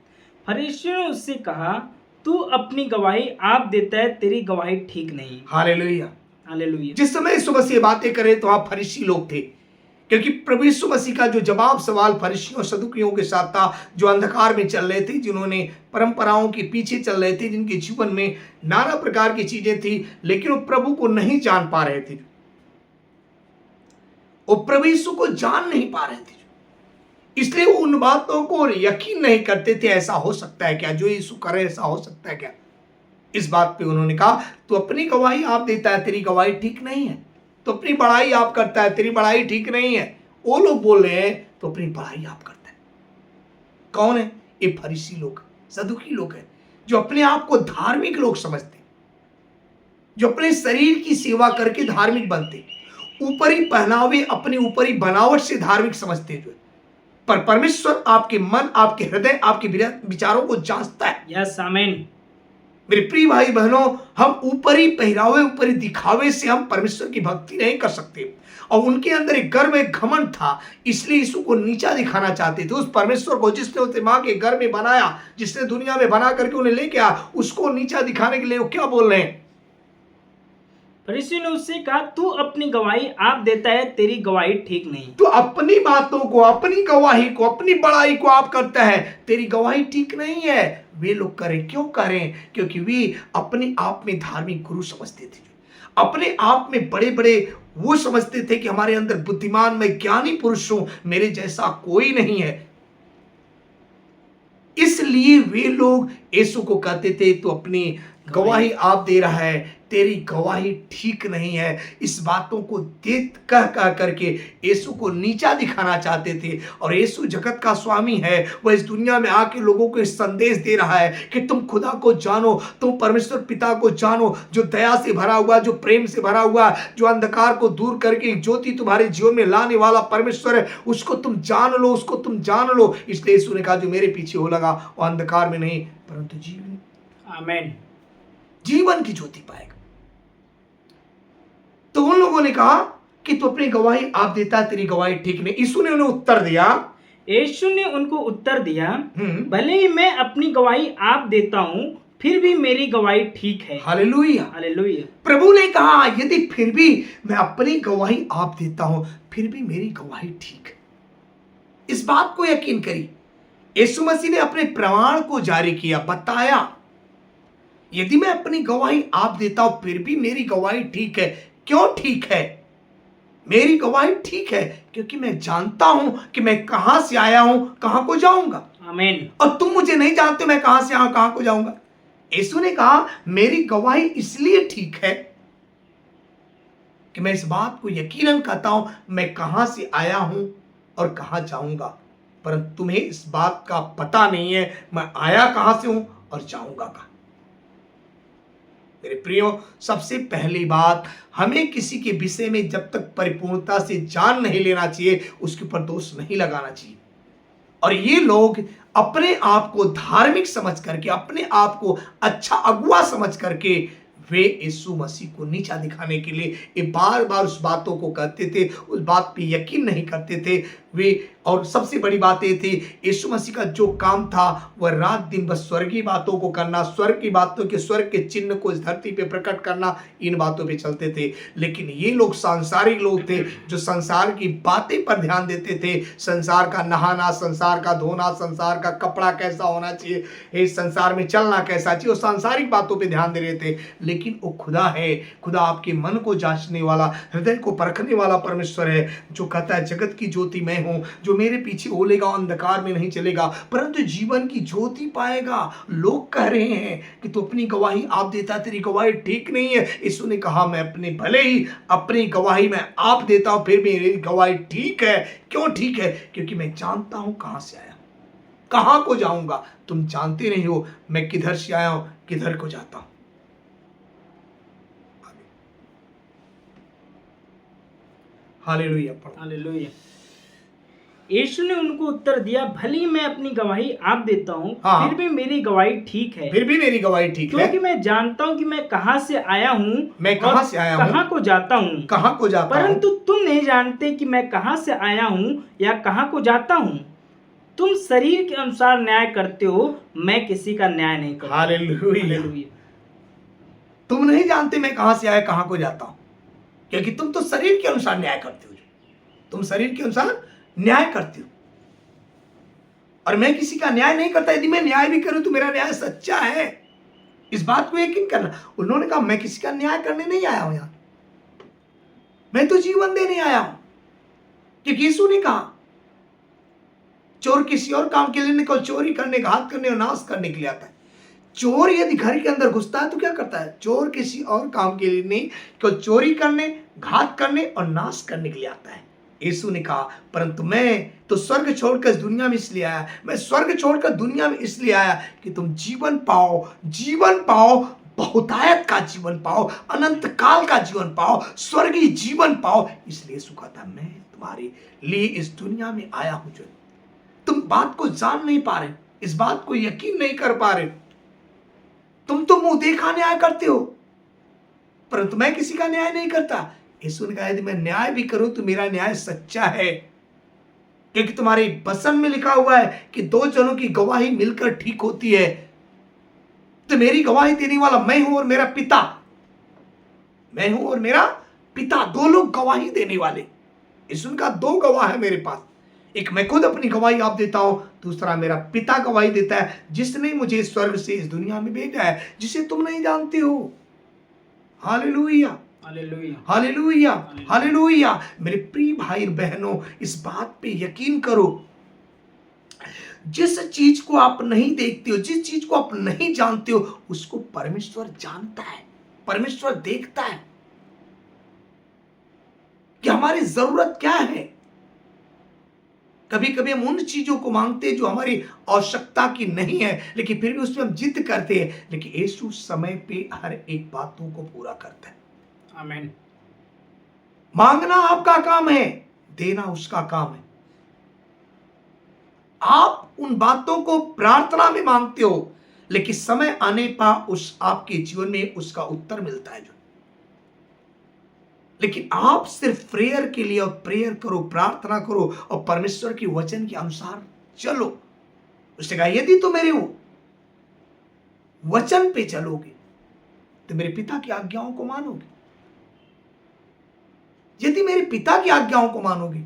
Speaker 2: फरीसियों ने उससे कहा, तू अपनी गवाही आप देता है, तेरी गवाही ठीक नहीं।
Speaker 1: Hallelujah,
Speaker 2: hallelujah.
Speaker 1: जिस समय यीशु मसीह बातें करे तो आप फरीसी लोग थे, क्योंकि प्रभु यीशु मसीह का जो जवाब सवाल फरीसियों सदुकियों के साथ था, जो अंधकार में चल रहे थे, जिन्होंने परंपराओं के पीछे चल रहे थे, जिनके जीवन में नाना प्रकार की चीजें थी, लेकिन वो प्रभु को नहीं जान पा रहे थे। वो प्रभु यीशु को जान नहीं पा रहे थे, इसलिए वो उन बातों को यकीन नहीं करते थे। ऐसा हो सकता है क्या, जो यीशु करे ऐसा हो सकता है क्या? इस बात पे उन्होंने कहा, तू अपनी गवाही आप देता है, तेरी गवाही ठीक नहीं है। तो अपनी बड़ाई आप करता है, तेरी बड़ाई ठीक नहीं है। वो लोग बोल रहे हैं तो अपनी बड़ाई आप करता है। कौन है ये? फरीसी लोग, सदुकी लोग हैं, जो अपने आप को धार्मिक लोग समझते, जो अपने शरीर की सेवा करके धार्मिक बनते, ऊपरी पहनावे अपने ऊपरी बनावट से धार्मिक समझते जो है। पर परमेश्वर आपके मन, आपके हृदय, आपके विचारों को जांचता है।
Speaker 2: यस आमीन।
Speaker 1: मेरे प्रिय भाई बहनों, हम ऊपरी पहरावे, ऊपरी दिखावे से हम परमेश्वर की भक्ति नहीं कर सकते। और उनके अंदर एक गर्व, एक घमंड था, इसलिए यीशु को नीचा दिखाना चाहते थे। उस परमेश्वर को जिसने उसे मां के घर में बनाया, जिसने दुनिया में बना करके उन्हें लेके आया, उसको नीचा दिखाने के लिए वो क्या बोल रहे हैं?
Speaker 2: फरीसी ने उससे कहा, तू अपनी गवाही आप देता है, तेरी गवाही ठीक नहीं।
Speaker 1: तो अपनी बातों को, अपनी गवाही को, अपनी बड़ाई को आप करता है, तेरी गवाही ठीक नहीं है। वे लोग करें, क्यों करें? क्योंकि वे अपने आप में धार्मिक गुरु समझते थे, अपने आप में बड़े बड़े वो समझते थे कि हमारे अंदर बुद्धिमान, मैं ज्ञानी पुरुष हूं, मेरे जैसा कोई नहीं है। इसलिए वे लोग यीशु को कहते थे, तो अपनी गवाही आप दे रहा है, तेरी गवाही ठीक नहीं है। इस बातों को देख कह करके यीशु को नीचा दिखाना चाहते थे। और यीशु जगत का स्वामी है, वह इस दुनिया में आके लोगों को संदेश दे रहा है कि तुम खुदा को जानो, तुम परमेश्वर पिता को जानो, जो दया से भरा हुआ, जो प्रेम से भरा हुआ, जो अंधकार को दूर करके ज्योति तुम्हारे जीवन में लाने वाला परमेश्वर है, उसको तुम जान लो, उसको तुम जान लो। इसलिए यीशु ने कहा, जो मेरे पीछे हो लगा वो अंधकार में नहीं परंतु जीवन,
Speaker 2: आमीन,
Speaker 1: जीवन की ज्योति पाएगा। तो उन लोगों ने कहा कि तू अपनी गवाही आप देता है, तेरी गवाही ठीक नहीं। यीशु ने उन्हें उत्तर दिया,
Speaker 2: यीशु ने उनको उत्तर दिया, भले ही मैं अपनी गवाही आप देता हूं, फिर भी मेरी गवाही ठीक है।
Speaker 1: Hallelujah,
Speaker 2: hallelujah.
Speaker 1: प्रभु ने कहा, यदि फिर भी मैं अपनी गवाही आप देता हूं, फिर भी मेरी गवाही ठीक है। इस बात को यकीन करिए, यीशु मसीह ने अपने प्रमाण को जारी किया, बताया, यदि मैं अपनी गवाही आप देता हूं, फिर भी मेरी गवाही ठीक है। क्यों ठीक है? मेरी गवाही ठीक है क्योंकि मैं जानता हूं कि मैं कहां से आया हूं, कहां को जाऊंगा।
Speaker 2: आमीन।
Speaker 1: और तुम मुझे नहीं जानते मैं कहां से आया हूं, कहां को जाऊंगा। यीशु ने कहा, मेरी गवाही इसलिए ठीक है कि मैं इस बात को यकीनन कहता हूं, मैं कहां से आया हूं और कहां जाऊंगा। परंतु तुम्हें इस बात का पता नहीं है, मैं आया कहां से हूं और जाऊंगा कहां। मेरे प्रियो, सबसे पहली बात, हमें किसी के विषय में जब तक परिपूर्णता से जान नहीं लेना चाहिए, उसके ऊपर दोष नहीं लगाना चाहिए। और ये लोग अपने आप को धार्मिक समझ करके, अपने आप को अच्छा अगुआ समझ करके, वे यीशु मसीह को नीचा दिखाने के लिए ये बार बार उस बातों को कहते थे, उस बात पे यकीन नहीं करते थे वे। और सबसे बड़ी बात ये थी, यीशु मसीह का जो काम था वह रात दिन बस स्वर्गीय बातों को करना, स्वर्ग की बातों के, स्वर्ग के चिन्ह को इस धरती पे प्रकट करना, इन बातों पे चलते थे। लेकिन ये लोग सांसारिक लोग थे, जो संसार की बातें पर ध्यान देते थे। संसार का नहाना, संसार का धोना, संसार का कपड़ा कैसा होना चाहिए, इस संसार में चलना कैसा चाहिए, वो सांसारिक बातों पे ध्यान दे रहे थे। लेकिन वो खुदा है, खुदा आपके मन को जांचने वाला, हृदय को परखने वाला परमेश्वर है, जो कहता है, जगत की ज्योति मैं हूं, जो मेरे पीछे ओलेगा अंधकार में नहीं चलेगा परंतु जीवन की ज्योति पाएगा। लोग कह रहे हैं कि तू अपनी गवाही आप देता, तेरी गवाही ठीक नहीं है। यीशु ने कहा, मैं अपने भले ही अपनी गवाही मैं आप देता हूं, फिर मेरी गवाही ठीक है। क्यों ठीक है? क्योंकि मैं जानता हूं कहां से आया, कहां को जाऊंगा। तुम जानते नहीं हो मैं किधर से आया हूं, किधर को जाता हूं। Hallelujah,
Speaker 2: hallelujah. यीशु ने उनको उत्तर दिया, भली मैं अपनी गवाही आप देता हूँ,
Speaker 1: हाँ,
Speaker 2: फिर भी मेरी गवाही ठीक है।
Speaker 1: फिर भी मेरी गवाही ठीक है,
Speaker 2: क्योंकि मैं जानता हूँ कि मैं कहाँ से आया हूँ,
Speaker 1: मैं कहाँ से आया हूँ,
Speaker 2: कहाँ को जाता हूँ,
Speaker 1: कहाँ को जाता हूँ।
Speaker 2: परंतु तुम नहीं जानते कि मैं कहाँ से आया हूँ या कहाँ को जाता हूँ। तुम शरीर के अनुसार न्याय करते हो, मैं किसी का न्याय नहीं करता।
Speaker 1: हालेलुया। तुम नहीं जानते मैं कहाँ से आया, कहाँ को जाता हूँ, क्योंकि तुम तो शरीर के अनुसार न्याय करते हो। तुम शरीर के अनुसार न्याय करते हो और मैं किसी का न्याय नहीं करता। यदि मैं न्याय भी करूं तो मेरा न्याय सच्चा है, इस बात को यकीन करना। उन्होंने कहा, मैं किसी का न्याय करने नहीं आया हूं, यहां मैं तो जीवन देने आया हूं। क्योंकि यीशु ने कहा चोर किसी और काम के लिए नहीं, केवल चोरी करने, घात करने और नाश करने के लिए आता है। चोर यदि घर के अंदर घुसता है तो क्या करता है? चोर किसी और काम के लिए नहीं, केवल चोरी करने, घात करने और नाश करने के लिए आता है। यीशु ने कहा परंतु मैं तो स्वर्ग छोड़कर इस दुनिया में इसलिए आया, मैं स्वर्ग छोड़कर दुनिया में इसलिए आया कि तुम जीवन पाओ, जीवन पाओ, बहुतायत का जीवन पाओ, अनंत काल का जीवन पाओ, स्वर्गीय जीवन पाओ। इसलिए यीशु कहता मैं तुम्हारे लिए इस दुनिया में आया हूं। जो तुम बात को जान नहीं पा रहे, इस बात को यकीन नहीं कर पा रहे, तुम तो मुंह देखा न्याय करते हो, परंतु मैं किसी का न्याय नहीं करता। यीशु ने कहा यदि मैं न्याय भी करूं तो मेरा न्याय सच्चा है, क्योंकि तुम्हारे वचन में लिखा हुआ है कि दो जनों की गवाही मिलकर ठीक होती है। तो मेरी गवाही देने वाला मैं हूं और मेरा पिता, मैं हूं और मेरा पिता, दो लोग गवाही देने वाले। यीशु का दो गवाह है मेरे पास, एक मैं खुद अपनी गवाही आप देता हूं, दूसरा मेरा पिता गवाही देता है जिसने मुझे स्वर्ग से इस दुनिया में भेजा है, जिसे तुम नहीं जानते हो। Hallelujah,
Speaker 2: hallelujah,
Speaker 1: hallelujah, hallelujah. मेरे प्रिय भाई बहनों, इस बात पे यकीन करो, जिस चीज को आप नहीं देखते हो, जिस चीज को आप नहीं जानते हो, उसको परमेश्वर जानता है, परमेश्वर देखता है कि हमारी जरूरत क्या है। कभी कभी हम उन चीजों को मांगते हैं जो हमारी आवश्यकता की नहीं है, लेकिन फिर भी उसमें हम जिद करते हैं, लेकिन यीशु समय पे हर एक बातों को पूरा करता है।
Speaker 2: आमीन।
Speaker 1: मांगना आपका काम है, देना उसका काम है। आप उन बातों को प्रार्थना में मांगते हो, लेकिन समय आने पर उस आपके जीवन में उसका उत्तर मिलता है। जो लेकिन आप सिर्फ प्रेयर के लिए और प्रेयर करो, प्रार्थना करो और परमेश्वर के वचन के अनुसार चलो। उसने कहा यदि तुम मेरे वचन पे चलोगे तो मेरे पिता की आज्ञाओं को मानोगे। यदि मेरे पिता की आज्ञाओं को मानोगे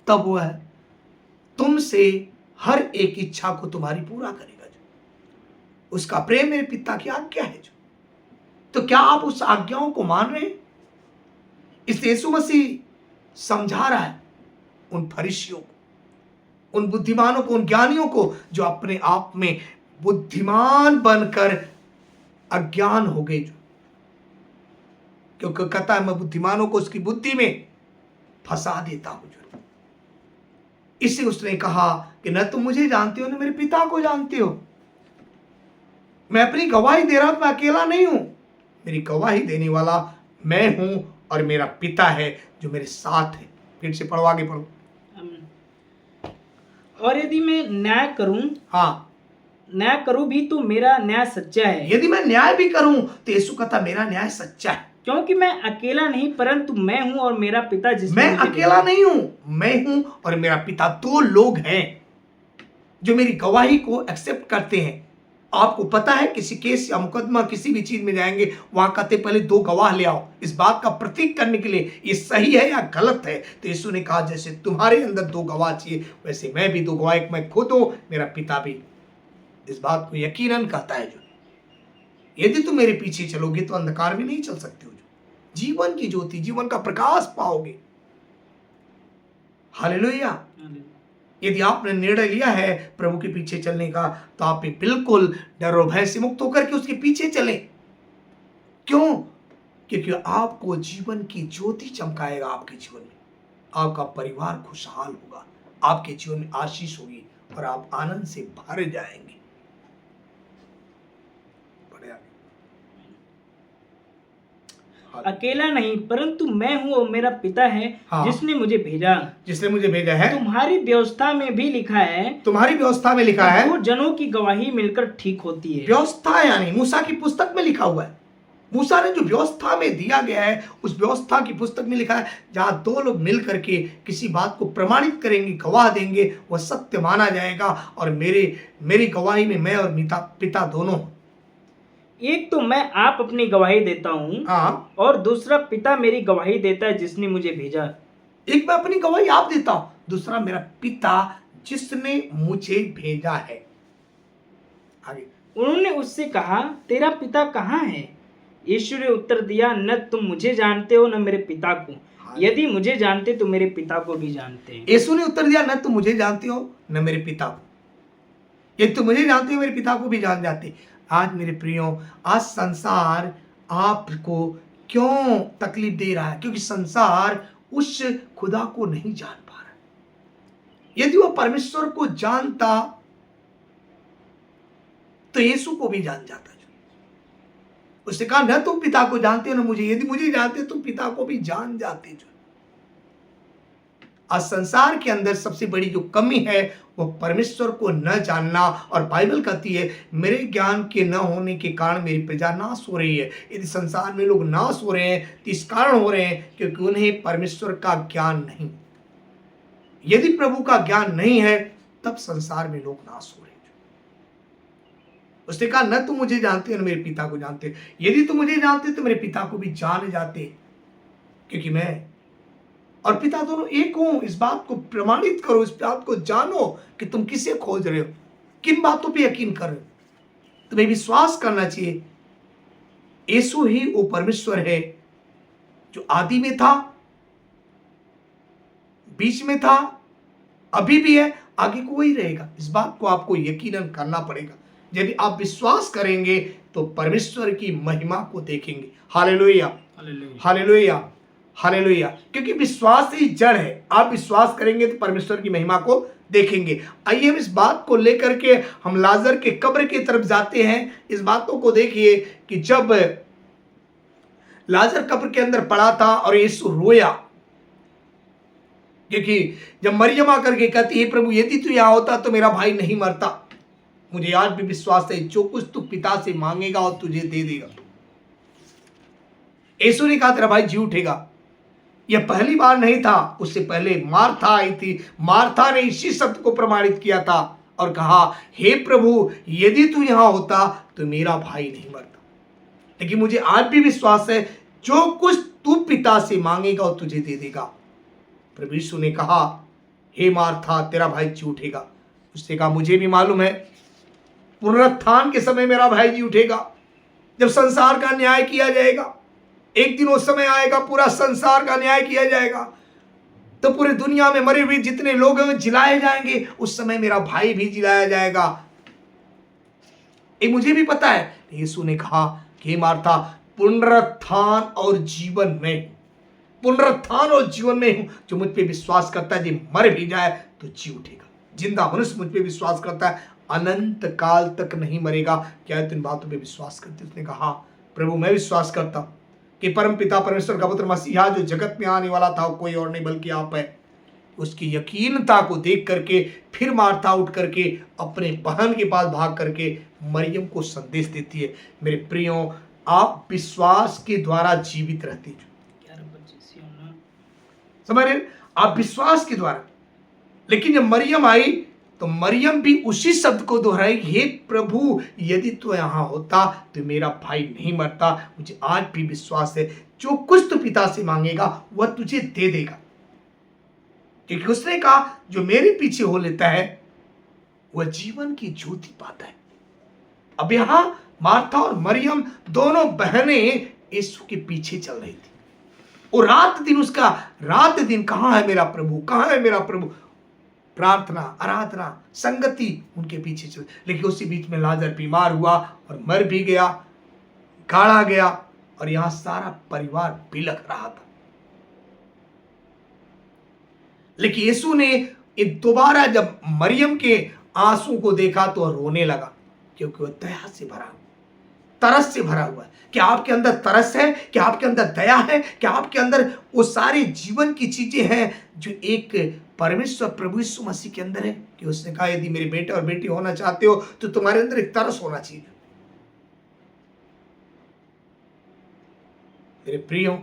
Speaker 1: तब वह तुमसे हर एक इच्छा को तुम्हारी पूरा करेगा। जो उसका प्रेम मेरे पिता की आज्ञा है। जो तो क्या आप उस आज्ञाओं को मान रहे हैं? इसलिए यीशु मसीह समझा रहा है उन फरीसियों को, उन बुद्धिमानों को, उन ज्ञानियों को जो अपने आप में बुद्धिमान बनकर अज्ञान हो गए। जो क्योंकि कहता है मैं बुद्धिमानों को उसकी बुद्धि में फंसा देता हूं। जो इससे उसने कहा कि न तुम मुझे जानते हो न मेरे पिता को जानते हो। मैं अपनी गवाही दे रहा हूं, मैं अकेला नहीं हूं, मेरी गवाही देने वाला मैं हूं और मेरा पिता है जो मेरे साथ है। फिर से पढ़ो, आगे पढ़ो।
Speaker 2: और यदि मैं न्याय करूं,
Speaker 1: हाँ,
Speaker 2: न्याय करूं भी तो मेरा न्याय सच्चा है।
Speaker 1: यदि मैं न्याय भी करूं तो यीशु कहता मेरा न्याय सच्चा है,
Speaker 2: क्योंकि मैं अकेला नहीं परंतु मैं हूं और मेरा पिता जिसने
Speaker 1: मैं
Speaker 2: मुझे
Speaker 1: अकेला नहीं हूं, मैं हूं और मेरा पिता। दो लोग हैं जो मेरी गवाही को एक्सेप्ट करते हैं। आपको पता है किसी केस या मुकदमा किसी भी चीज में जाएंगे, वहां कहते पहले दो गवाह ले आओ इस बात का प्रतीक करने के लिए ये सही है या गलत है। तो यीशु ने कहा जैसे तुम्हारे अंदर दो गवाह चाहिए वैसे मैं भी दो गवाह, एक मैं खुद हूं, मेरा पिता भी इस बात को यकीनन कहता है। जो यदि तुम मेरे पीछे चलोगे तो अंधकार में नहीं चल सकते हो, जो जीवन की ज्योति, जीवन का प्रकाश पाओगे। हालेलुया। यदि आपने निर्णय लिया है प्रभु के पीछे चलने का तो आप बिल्कुल डर और भय से मुक्त होकर के उसके पीछे चले। क्यों? क्योंकि आपको जीवन की ज्योति चमकाएगा आपके जीवन में, आपका परिवार खुशहाल होगा, आपके जीवन में आशीष होगी और आप आनंद से भर जाएंगे।
Speaker 2: अकेला नहीं परंतु मैं हूं और मेरा पिता है
Speaker 1: हाँ,
Speaker 2: जिसने मुझे भेजा,
Speaker 1: जिसने मुझे भेजा है।
Speaker 2: तुम्हारी व्यवस्था में भी लिखा है,
Speaker 1: तुम्हारी व्यवस्था में लिखा है,
Speaker 2: दो जनों की गवाही मिलकर ठीक होती है।
Speaker 1: व्यवस्था यानी मूसा की पुस्तक में लिखा हुआ है। मूसा ने जो व्यवस्था में दिया गया है उस व्यवस्था की पुस्तक में लिखा है जहां दो लोग मिल करके किसी बात को प्रमाणित करेंगे, गवाह देंगे, वह सत्य माना जाएगा। और मेरी गवाही में मैं और पिता दोनों।
Speaker 2: एक तो मैं आप अपनी गवाही देता हूँ,
Speaker 1: हाँ,
Speaker 2: और दूसरा पिता मेरी गवाही देता है जिसने मुझे भेजा।
Speaker 1: एक मैं अपनी गवाही आप देता हूं, दूसरा मेरा पिता जिसने मुझे भेजा है। आगे
Speaker 2: उन्होंने उससे कहा तेरा पिता कहाँ है? यीशु ने उत्तर दिया न तुम मुझे जानते हो न मेरे पिता को। यदि मुझे जानते तो मेरे पिता को भी जानते हैं।
Speaker 1: यीशु ने उत्तर दिया, न तुम मुझे जानते हो न मेरे पिता को। यदि तुम मुझे जानते हो मेरे पिता को भी जान जाते। आज मेरे प्रियो, आज संसार आपको क्यों तकलीफ दे रहा है? क्योंकि संसार उस खुदा को नहीं जान पा रहा। यदि वो परमेश्वर को जानता तो यीशु को भी जान जाता। उसने कहा, न तुम पिता को जानते हो न मुझे, यदि मुझे जानते तुम पिता को भी जान जाते। जो आज संसार के अंदर सबसे बड़ी जो कमी है वो परमेश्वर को न जानना। और बाइबल कहती है, मेरे ज्ञान के न होने के कारण मेरी प्रजा नाश हो रही है। यदि संसार में लोग नाश हो रहे हैं तो इस कारण हो रहे हैं क्योंकि उन्हें परमेश्वर का ज्ञान नहीं। यदि प्रभु का ज्ञान नहीं है तब संसार में लोग नाश हो रहे हैं। उसने कहा, न तुम मुझे जानते हो न मेरे पिता को जानते। यदि तुम मुझे जानते तो मेरे पिता को भी जान जाते, क्योंकि मैं और पिता दोनों एक हूं। इस बात को प्रमाणित करो, इस बात को जानो कि तुम किसे खोज रहे हो, किन बातों पे यकीन कर रहे हो। तुम्हें विश्वास करना चाहिए यीशु ही वो परमेश्वर है जो आदि में था, बीच में था, अभी भी है, आगे को वही रहेगा। इस बात को आपको यकीनन करना पड़ेगा। यदि आप विश्वास करेंगे तो परमेश्वर की महिमा को देखेंगे। Hallelujah, hallelujah, hallelujah. क्योंकि विश्वास ही जड़ है। आप विश्वास करेंगे तो परमेश्वर की महिमा को देखेंगे। आइए हम इस बात को लेकर के हम लाजर के कब्र की तरफ जाते हैं। इस बातों को देखिए कि जब लाजर कब्र के अंदर पड़ा था और यीशु रोया, क्योंकि जब मरियम आकर के कहती है, प्रभु यदि तू यहां होता तो मेरा भाई नहीं मरता। मुझे आज भी विश्वास है जो कुछ तू पिता से मांगेगा और तुझे दे देगा। यीशु ने कहा, तेरा भाई जी उठेगा। यह पहली बार नहीं था, उससे पहले मार्था आई थी। मार्था ने इसी शब्द को प्रमाणित किया था और कहा, हे प्रभु यदि तू यहां होता तो मेरा भाई नहीं मरता। लेकिन मुझे आज भी विश्वास है जो कुछ तू पिता से मांगेगा और तुझे दे देगा। प्रभु यीशु ने कहा, हे मार्था तेरा भाई जी उठेगा। उसने कहा, मुझे भी मालूम है पुनरुत्थान के समय मेरा भाई जी उठेगा। जब संसार का न्याय किया जाएगा, एक दिन वो समय आएगा पूरा संसार का न्याय किया जाएगा, तो पूरी दुनिया में मरे हुए जितने लोग हैं जिलाए जाएंगे। उस समय मेरा भाई भी जिलाया जाएगा। ये मुझे भी पता है। यीशु ने कहा कि मार्था, पुनरुत्थान और जीवन में, पुनरुत्थान और जीवन में हूं। जो मुझ पे विश्वास करता है, जो मर भी जाए तो जी उठेगा। जिंदा मनुष्य मुझ पे विश्वास करता है अनंत काल तक नहीं मरेगा। क्या तुम बातों पे विश्वास करते? उसने कहा, प्रभु मैं विश्वास करता हूं कि परम पिता परमेश्वर का पुत्र मसीहा जो जगत में आने वाला था, कोई और नहीं बल्कि आप है। उसकी यकीनता को देख करके फिर मार्था उठ करके अपने बहन के पास भाग करके मरियम को संदेश देती है। मेरे प्रियो, आप विश्वास के द्वारा जीवित रहते हैं। समझ रहे? आप विश्वास के द्वारा। लेकिन जब मरियम आई तो मरियम भी उसी शब्द को दोहराई, हे प्रभु यदि तू यहां होता तो मेरा भाई नहीं मरता। मुझे आज भी विश्वास है जो कुछ तू पिता से मांगेगा वह तुझे दे देगा। क्योंकि उसने कहा, जो मेरे पीछे हो लेता है वह जीवन की ज्योति पाता है। अब यहां मार्था और मरियम दोनों बहनें यीशु के पीछे चल रही थी। और रात दिन उसका, रात दिन कहां है मेरा प्रभु, कहां है मेरा प्रभु, प्रार्थना, आराधना, संगति उनके पीछे चल। लेकिन उसी बीच में लाजर बीमार हुआ और मर भी गया, गाड़ा गया, और यहां सारा परिवार बिलख रहा था। लेकिन यीशु ने दोबारा जब मरियम के आंसू को देखा तो वह रोने लगा, क्योंकि वह दया से भरा हुआ, तरस से भरा हुआ है। क्या आपके अंदर तरस है? क्या आपके अंदर दया है? क्या आपके अंदर वो सारी जीवन की चीजें हैं जो एक परमेश्वर प्रभु यीशु मसीह के अंदर है? कि उसने कहा, यदि मेरे बेटे और बेटी होना चाहते हो तो तुम्हारे अंदर एक तरस होना चाहिए। मेरे प्रियो,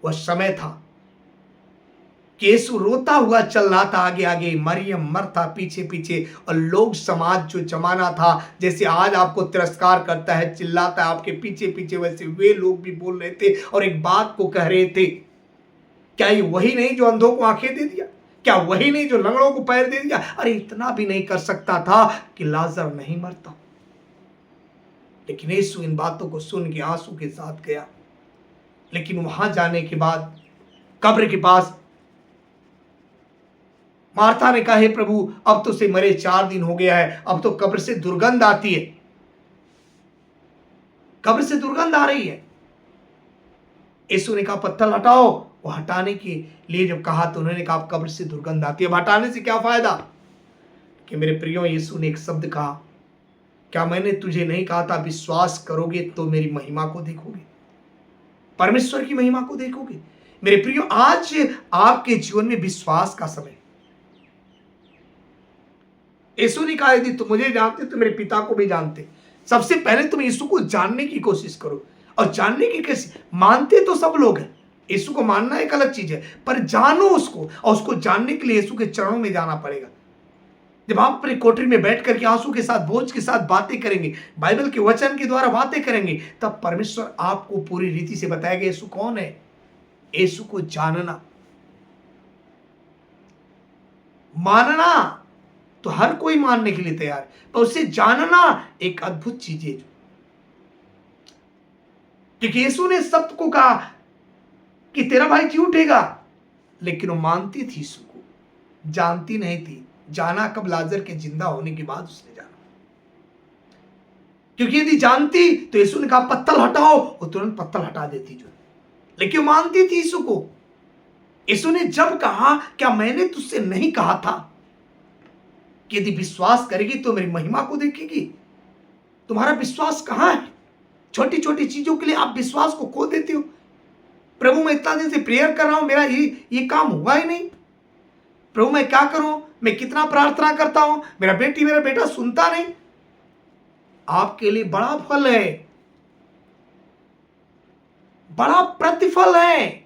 Speaker 1: वह समय था कि यीशु रोता हुआ चल रहा था आगे आगे, मरियम मरता पीछे पीछे, और लोग समाज जो जमाना था, जैसे आज आपको तिरस्कार करता है, चिल्लाता है आपके पीछे पीछे, वैसे वे लोग भी बोल रहे थे और एक बात को कह रहे थे, क्या ये वही नहीं जो अंधों को आंखें दे दिया? क्या वही नहीं जो लंगड़ों को पैर दे दिया? अरे इतना भी नहीं कर सकता था कि लाजर नहीं मरता? लेकिन यीशु इन बातों को सुन के आंसू के साथ गया। लेकिन वहां जाने के बाद कब्र के पास मार्था ने कहा, हे प्रभु अब तो उसे मरे 4 दिन हो गया है, अब तो कब्र से दुर्गंध आती है, कब्र से दुर्गंध आ रही है। यीशु ने कहा पत्थर हटाओ। वो हटाने के लिए जब कहा तो उन्होंने कहा कब्र से दुर्गंध आती है, अब हटाने से क्या फायदा। कि मेरे प्रियो, यीशु ने एक शब्द कहा, क्या मैंने तुझे नहीं कहा था विश्वास करोगे तो मेरी महिमा को देखोगे, परमेश्वर की महिमा को देखोगे। मेरे प्रियो, आज आपके जीवन में विश्वास का समय। यीशु ने कहा यदि तुम मुझे जानते तो मेरे पिता को भी जानते। सबसे पहले तुम यीशु को जानने की कोशिश करो। और जानने की कैसे, मानते तो सब लोग हैं, यीशु को मानना एक अलग चीज है, पर जानो उसको, और उसको जानने के लिए यीशु के चरणों में जाना पड़ेगा। जब आप अपनी कोठरी में बैठ करके आंसू के साथ, बोझ के साथ बातें करेंगे, बाइबल के वचन के द्वारा बातें करेंगे, तब परमेश्वर आपको पूरी रीति से बताएगा यीशु कौन है। यीशु को जानना, मानना तो हर कोई मानने के लिए तैयार है, पर उसे जानना एक अद्भुत चीज है। क्योंकि यीशु ने सत्य को कहा कि तेरा भाई जी उठेगा, लेकिन वो मानती थी यीशु को, जानती नहीं थी। जाना कब, लाजर के जिंदा होने के बाद उसने जाना। क्योंकि यदि जानती तो यीशु ने कहा पत्थर हटाओ, वो तुरंत पत्थर हटा देती जो, लेकिन वो मानती थी यीशु को। यीशु ने जब कहा क्या मैंने तुझसे नहीं कहा था कि यदि विश्वास करेगी तो मेरी महिमा को देखेगी। तुम्हारा विश्वास कहां है। छोटी छोटी चीजों के लिए आप विश्वास को खो देते हो। प्रभु मैं इतना दिन से प्रेयर कर रहा हूं, मेरा ये काम हुआ ही नहीं। प्रभु मैं क्या करूं, मैं कितना प्रार्थना करता हूं, मेरा बेटा सुनता नहीं। आपके लिए बड़ा फल है, बड़ा प्रतिफल है।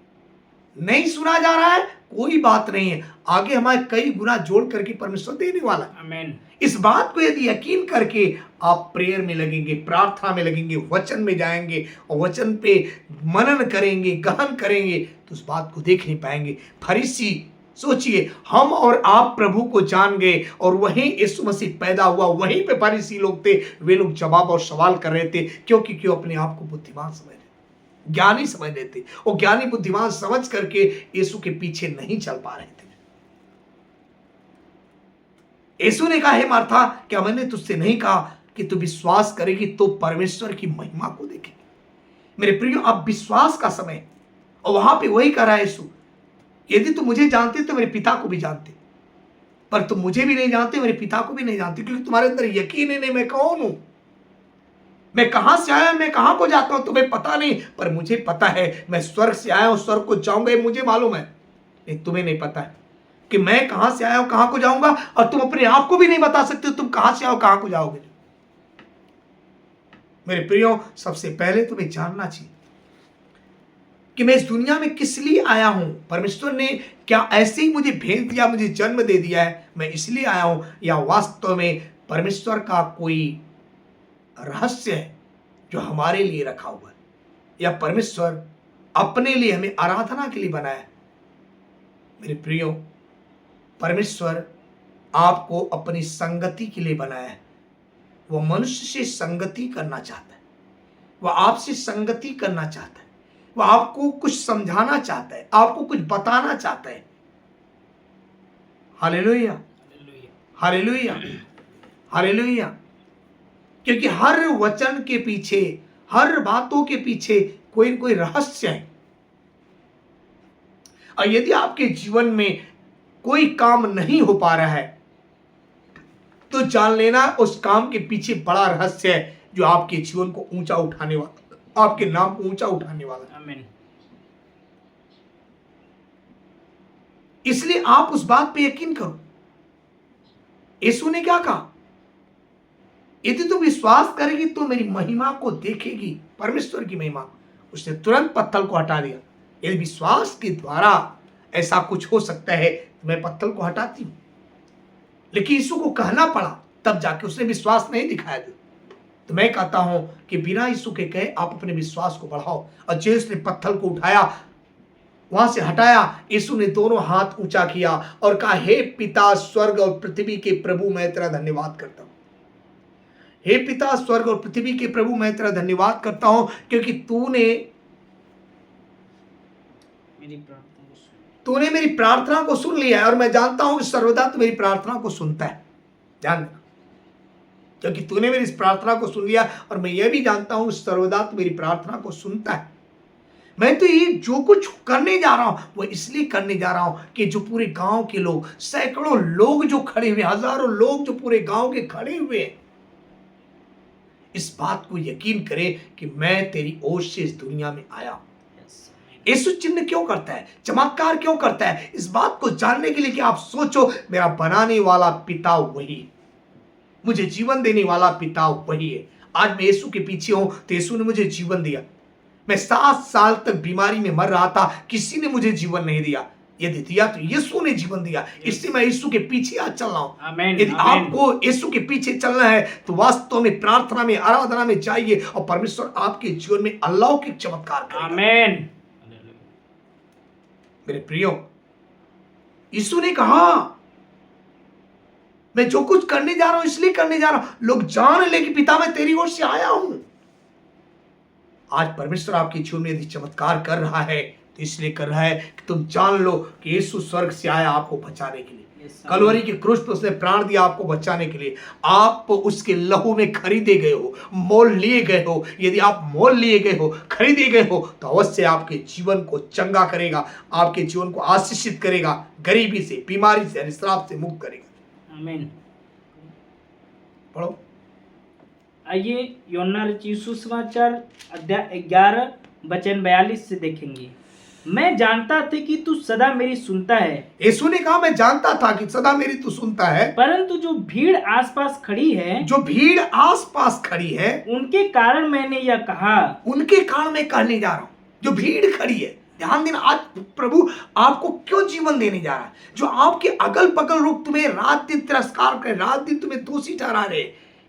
Speaker 1: नहीं सुना जा रहा है, कोई बात नहीं है, आगे हमारे कई गुना जोड़ करके परमेश्वर देने वाला है।
Speaker 2: आमीन।
Speaker 1: इस बात को यदि यकीन करके आप प्रेयर में लगेंगे, प्रार्थना में लगेंगे, वचन में जाएंगे और वचन पे मनन करेंगे, गहन करेंगे, तो उस बात को देख नहीं पाएंगे। फरीसी, सोचिए हम और आप प्रभु को जान गए और वहीं यीशु मसीह पैदा हुआ, वहीं पे फरीसी लोग थे। वे लोग जवाब और सवाल कर रहे थे, क्योंकि क्यों अपने आप को बुद्धिमान समझ, ज्ञानी समझ लेते, और ज्ञानी बुद्धिमान समझ करके यीशु के पीछे नहीं चल पा रहे थे। यीशु ने कहा हे मार्था, क्या मैंने तुझसे नहीं कहा कि तू विश्वास करेगी तो परमेश्वर की महिमा को देखेगी। मेरे प्रियो, अब विश्वास का समय, और वहां पे वही कह रहा है यीशु, यदि तुम मुझे जानते तो मेरे पिता को भी जानते, पर तुम मुझे भी नहीं जानते, मेरे पिता को भी नहीं जानते, क्योंकि तुम्हारे अंदर यकीन ही नहीं मैं कौन हूं, मैं कहां से आया, मैं कहां को जाता हूं तुम्हें पता नहीं, पर मुझे पता है मैं स्वर्ग से आया हूं, स्वर्ग को जाऊंगा ये मुझे मालूम है, नहीं तुम्हें नहीं पता है कि मैं कहां से आया हूं, कहां को जाऊंगा, और तुम अपने आप को भी नहीं बता सकते तुम कहां से आओ, कहां को जाओगे। मेरे प्रियो, सबसे पहले तुम्हें जानना चाहिए कि मैं इस दुनिया में किस लिए आया हूं। परमेश्वर ने क्या ऐसे ही मुझे भेज दिया, मुझे जन्म दे दिया है, मैं इसलिए आया हूं, या वास्तव में परमेश्वर का कोई रहस्य है जो हमारे लिए रखा हुआ है, या परमेश्वर अपने लिए हमें आराधना के लिए बनाया है। मेरे प्रियो, परमेश्वर आपको अपनी संगति के लिए बनाया है। वह मनुष्य से संगति करना चाहता है, वह आपसे संगति करना चाहता है, वह आपको कुछ समझाना चाहता है, आपको कुछ बताना चाहता है। Hallelujah, hallelujah, hallelujah. क्योंकि हर वचन के पीछे, हर बातों के पीछे कोई न कोई रहस्य है। और यदि आपके जीवन में कोई काम नहीं हो पा रहा है, तो जान लेना उस काम के पीछे बड़ा रहस्य है जो आपके जीवन को ऊंचा उठाने वाला, आपके नाम को ऊंचा उठाने वाला।
Speaker 2: आमीन।
Speaker 1: इसलिए आप उस बात पे यकीन करो। यीशु ने क्या कहा, यदि तुम विश्वास करेगी तो मेरी महिमा को देखेगी, परमेश्वर की महिमा। उसने तुरंत पत्थर को हटा दिया। यदि विश्वास के द्वारा ऐसा कुछ हो सकता है तो मैं पत्थर को हटाती हूं, लेकिन यीशु को कहना पड़ा, तब जाके उसने विश्वास नहीं दिखाया। तो मैं कहता हूं कि बिना यीशु के कहे आप अपने विश्वास को बढ़ाओ। और जो उसने पत्थर को उठाया, वहां से हटाया, यीशु ने दोनों हाथ ऊंचा किया और कहा हे पिता स्वर्ग और पृथ्वी के प्रभु, मैं तेरा धन्यवाद करता हूं। हे पिता स्वर्ग और पृथ्वी के प्रभु, मैं तेरा धन्यवाद करता हूं, क्योंकि तूने
Speaker 2: मेरी प्रार्थना को
Speaker 1: तूने मेरी प्रार्थना को सुन लिया है और मैं जानता हूं कि सर्वदा तू मेरी प्रार्थना को सुनता है। ध्यान देना, क्योंकि तूने मेरी इस प्रार्थना को सुन लिया और मैं यह भी जानता हूं सर्वदा तू मेरी प्रार्थना को सुनता है। मैं तो ये जो कुछ करने जा रहा हूं वो इसलिए करने जा रहा हूं कि जो पूरे गांव के लोग, सैकड़ों लोग जो खड़े हुए, हजारों लोग जो पूरे गांव के खड़े हुए हैं, इस बात को यकीन करे कि मैं तेरी ओर से इस दुनिया में आया हूं। यीशु चिन्ह क्यों करता है, चमत्कार क्यों करता है, इस बात को जानने के लिए कि आप सोचो, मेरा बनाने वाला पिता वही है, मुझे जीवन देने वाला पिता वही है। आज मैं यीशु के पीछे हूं तो यीशु ने मुझे जीवन दिया। मैं 7 साल तक बीमारी में मर रहा था, किसी ने मुझे जीवन नहीं दिया, यदि दिया तो यीशु ने जीवन दिया। इसलिए मैं यीशु के पीछे आज चल रहा हूं। यदि आपको यीशु के पीछे चलना है तो वास्तव में प्रार्थना में, आराधना में जाइए और परमेश्वर आपके जीवन में अलौकिक चमत्कार करेगा।
Speaker 2: आमीन।
Speaker 1: मेरे प्रियो, यीशु ने कहा मैं जो कुछ करने जा रहा हूं इसलिए करने जा रहा हूं, लोग जान ले कि पिता मैं तेरी ओर से आया हूं। आज परमेश्वर आपके जीवन में यदि चमत्कार कर रहा है तो इसलिए कर रहा है कि तुम जान लो कि यीशु स्वर्ग से आया आपको बचाने के लिए। कलवरी के क्रूस पर उसने प्राण दिया आपको बचाने के लिए। आप उसके लहू में खरीदे गए हो, मोल लिए गए हो। यदि आप मोल लिए गए हो, खरीदे गए हो, तो अवश्य आपके जीवन को चंगा करेगा, आपके जीवन को आशीषित करेगा, गरीबी से, बीमारी से, श्राप से मुक्त करेगा।
Speaker 2: आमीन।
Speaker 1: पढ़ो।
Speaker 2: आइए यूहन्ना रचित सुसमाचार अध्याय 11 वचन 42 से देखेंगे। मैं जानता था कि तू सदा मेरी सुनता है।
Speaker 1: यीशु ने कहा मैं जानता था कि सदा मेरी तू सुनता है,
Speaker 2: परंतु जो भीड़ आसपास खड़ी है,
Speaker 1: जो भीड़ आसपास खड़ी है,
Speaker 2: उनके कारण मैंने यह कहा।
Speaker 1: उनके कारण मैं कहने जा रहा हूं, जो भीड़ खड़ी है। ध्यान देना, आज प्रभु आपको क्यों जीवन देने जा रहा है। जो आपके अगल बगल लोग तुम्हें रात दिन तिरस्कार करे, रात दिन तुम्हें दोषी ठहरा रहे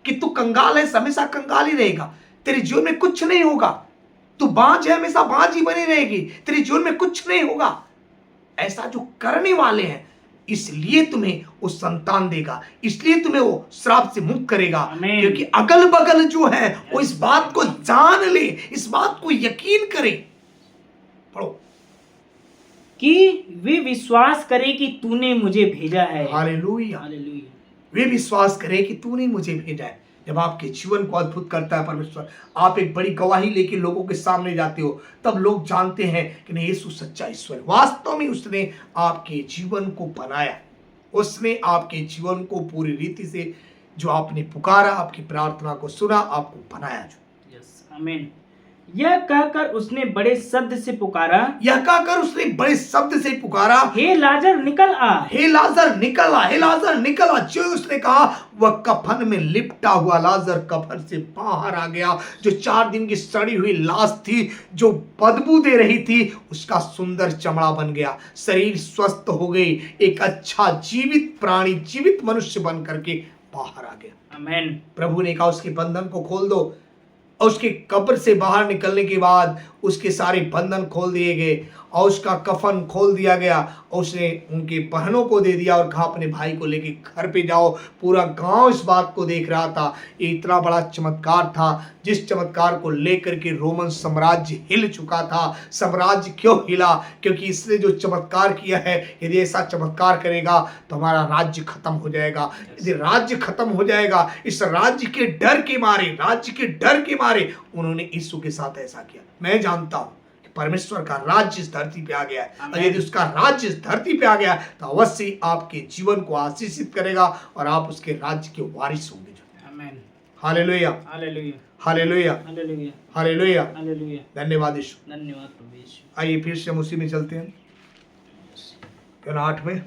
Speaker 1: कि तू कंगाल है, हमेशा कंगाल ही रहेगा, तेरे जीवन में कुछ नहीं होगा, तू बांझ है, हमेशा बांझ ही बनी रहेगी, तेरे जीवन में कुछ नहीं होगा, ऐसा जो करने वाले हैं, इसलिए तुम्हें वो संतान देगा, इसलिए तुम्हें वो श्राप से मुक्त करेगा। क्योंकि अगल बगल जो है वो इस बात को जान ले, इस बात को यकीन करे। पढ़ो।
Speaker 2: कि वे विश्वास करें कि तूने मुझे भेजा है।
Speaker 1: हालेलुया।
Speaker 2: हालेलुया।
Speaker 1: वे विश्वास करें कि तूने मुझे भेजा है। जब आपके जीवन को अद्भुत करता है परमेश्वर, आप एक बड़ी गवाही लेके लोगों के सामने जाते हो, तब लोग जानते हैं कि नहीं, यीशु सच्चा ईश्वर है। वास्तव में उसने आपके जीवन को बनाया, उसने आपके जीवन को पूरी रीति से, जो आपने पुकारा, आपकी प्रार्थना को सुना, आपको बनाया।
Speaker 2: यस, आमीन। यह कहकर उसने बड़े शब्द से पुकारा,
Speaker 1: यह कहकर उसने बड़े शब्द से पुकारा, हे
Speaker 2: लाजर निकल आ,
Speaker 1: हे लाजर निकल आ, हे लाजर निकल आ। जो उसने कहा वह कफन में लिपटा हुआ लाजर कफन से बाहर आ गया। जो 4 दिन की सड़ी हुई लाश थी, जो बदबू दे रही थी, उसका सुंदर चमड़ा बन गया, शरीर स्वस्थ हो गई, एक अच्छा जीवित प्राणी, जीवित मनुष्य बन करके बाहर आ गया।
Speaker 2: आमीन।
Speaker 1: प्रभु ने कहा उसके बंधन को खोल दो, और उसके कब्र से बाहर निकलने के बाद उसके सारे बंधन खोल दिए गए और उसका कफन खोल दिया गया और उसने उनके बहनों को दे दिया और कहा अपने भाई को लेके घर पे जाओ। पूरा गांव इस बात को देख रहा था। ये इतना बड़ा चमत्कार था, जिस चमत्कार को लेकर के रोमन साम्राज्य हिल चुका था। साम्राज्य क्यों हिला? क्योंकि इसने जो चमत्कार किया है, यदि ऐसा चमत्कार करेगा तो हमारा राज्य खत्म हो जाएगा। यदि राज्य खत्म हो जाएगा, इस राज्य के डर के मारे उन्होंने यीशु के साथ ऐसा किया। मैं जानता हूं कि परमेश्वर का राज्य इस धरती पे आ गया है, और यदि उसका राज्य इस धरती पे आ गया तो अवश्य आपके जीवन को आशीषित करेगा और आप उसके राज्य के वारिस होंगे।
Speaker 2: आमीन।
Speaker 1: Hallelujah,
Speaker 2: hallelujah,
Speaker 1: hallelujah,
Speaker 2: hallelujah,
Speaker 1: hallelujah,
Speaker 2: hallelujah.
Speaker 1: धन्यवाद यीशु।
Speaker 2: धन्यवाद प्रभु यीशु।
Speaker 1: आइए फिर से हम उसी में चलते हैं, क्यों 8 में।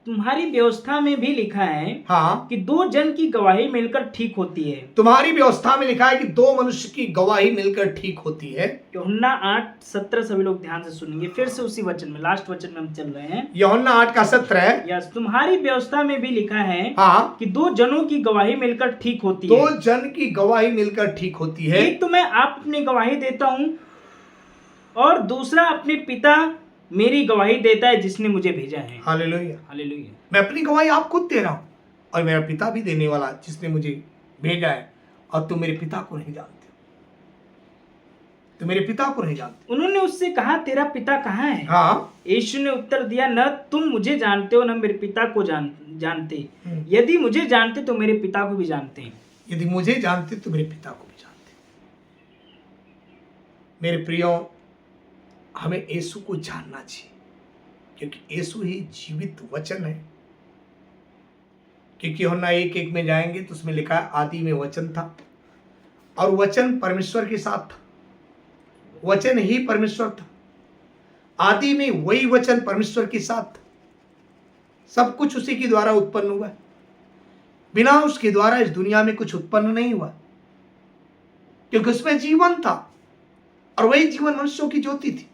Speaker 2: तुम्हारी व्यवस्था में भी लिखा है,
Speaker 1: हाँ,
Speaker 2: कि 2 जन की गवाही मिलकर ठीक होती है।
Speaker 1: तुम्हारी व्यवस्था में लिखा है कि 2 मनुष्य की गवाही मिलकर ठीक होती है।
Speaker 2: यूहन्ना 8:17 सभी लोग ध्यान से सुनेंगे, फिर से उसी वचन में, लास्ट वचन में हम चल रहे हैं।
Speaker 1: यूहन्ना 8:17 है।
Speaker 2: यस, तुम्हारी व्यवस्था में भी लिखा है,
Speaker 1: हाँ,
Speaker 2: कि 2 जनों की गवाही मिलकर ठीक होती है।
Speaker 1: 2 जन की गवाही मिलकर ठीक होती है।
Speaker 2: एक तो मैं आप अपनी गवाही देता हूँ, और दूसरा अपने पिता मेरी गवाही देता है जिसने मुझे भेजा है।
Speaker 1: Hallelujah,
Speaker 2: hallelujah.
Speaker 1: मैं अपनी गवाही आप खुद दे रहा हूं, और मेरा पिता भी देने वाला जिसने मुझे भेजा है, और तुम मेरे पिता को नहीं जानते। तो मेरे पिता को नहीं जानते।
Speaker 2: उन्होंने उससे कहा, तेरा पिता कहाँ है?
Speaker 1: हाँ,
Speaker 2: यीशु ने उत्तर दिया, न तुम मुझे जानते हो, न मेरे पिता को जानते।
Speaker 1: हम्म।
Speaker 2: यदि मुझे जानते तो मेरे पिता को भी जानते हैं।
Speaker 1: यदि मुझे जानते तो मेरे पिता को भी जानते। मेरे प्रियो, हमें यीशु को जानना चाहिए, क्योंकि यीशु ही जीवित वचन है। क्योंकि यूहन्ना 1:1 में जाएंगे तो उसमें लिखा है, आदि में वचन था और वचन परमेश्वर के साथ था, वचन ही परमेश्वर था। आदि में वही वचन परमेश्वर के साथ था। सब कुछ उसी के द्वारा उत्पन्न हुआ। बिना उसके द्वारा इस दुनिया में कुछ उत्पन्न नहीं हुआ, क्योंकि उसमें जीवन था और वही जीवन मनुष्यों की ज्योति थी।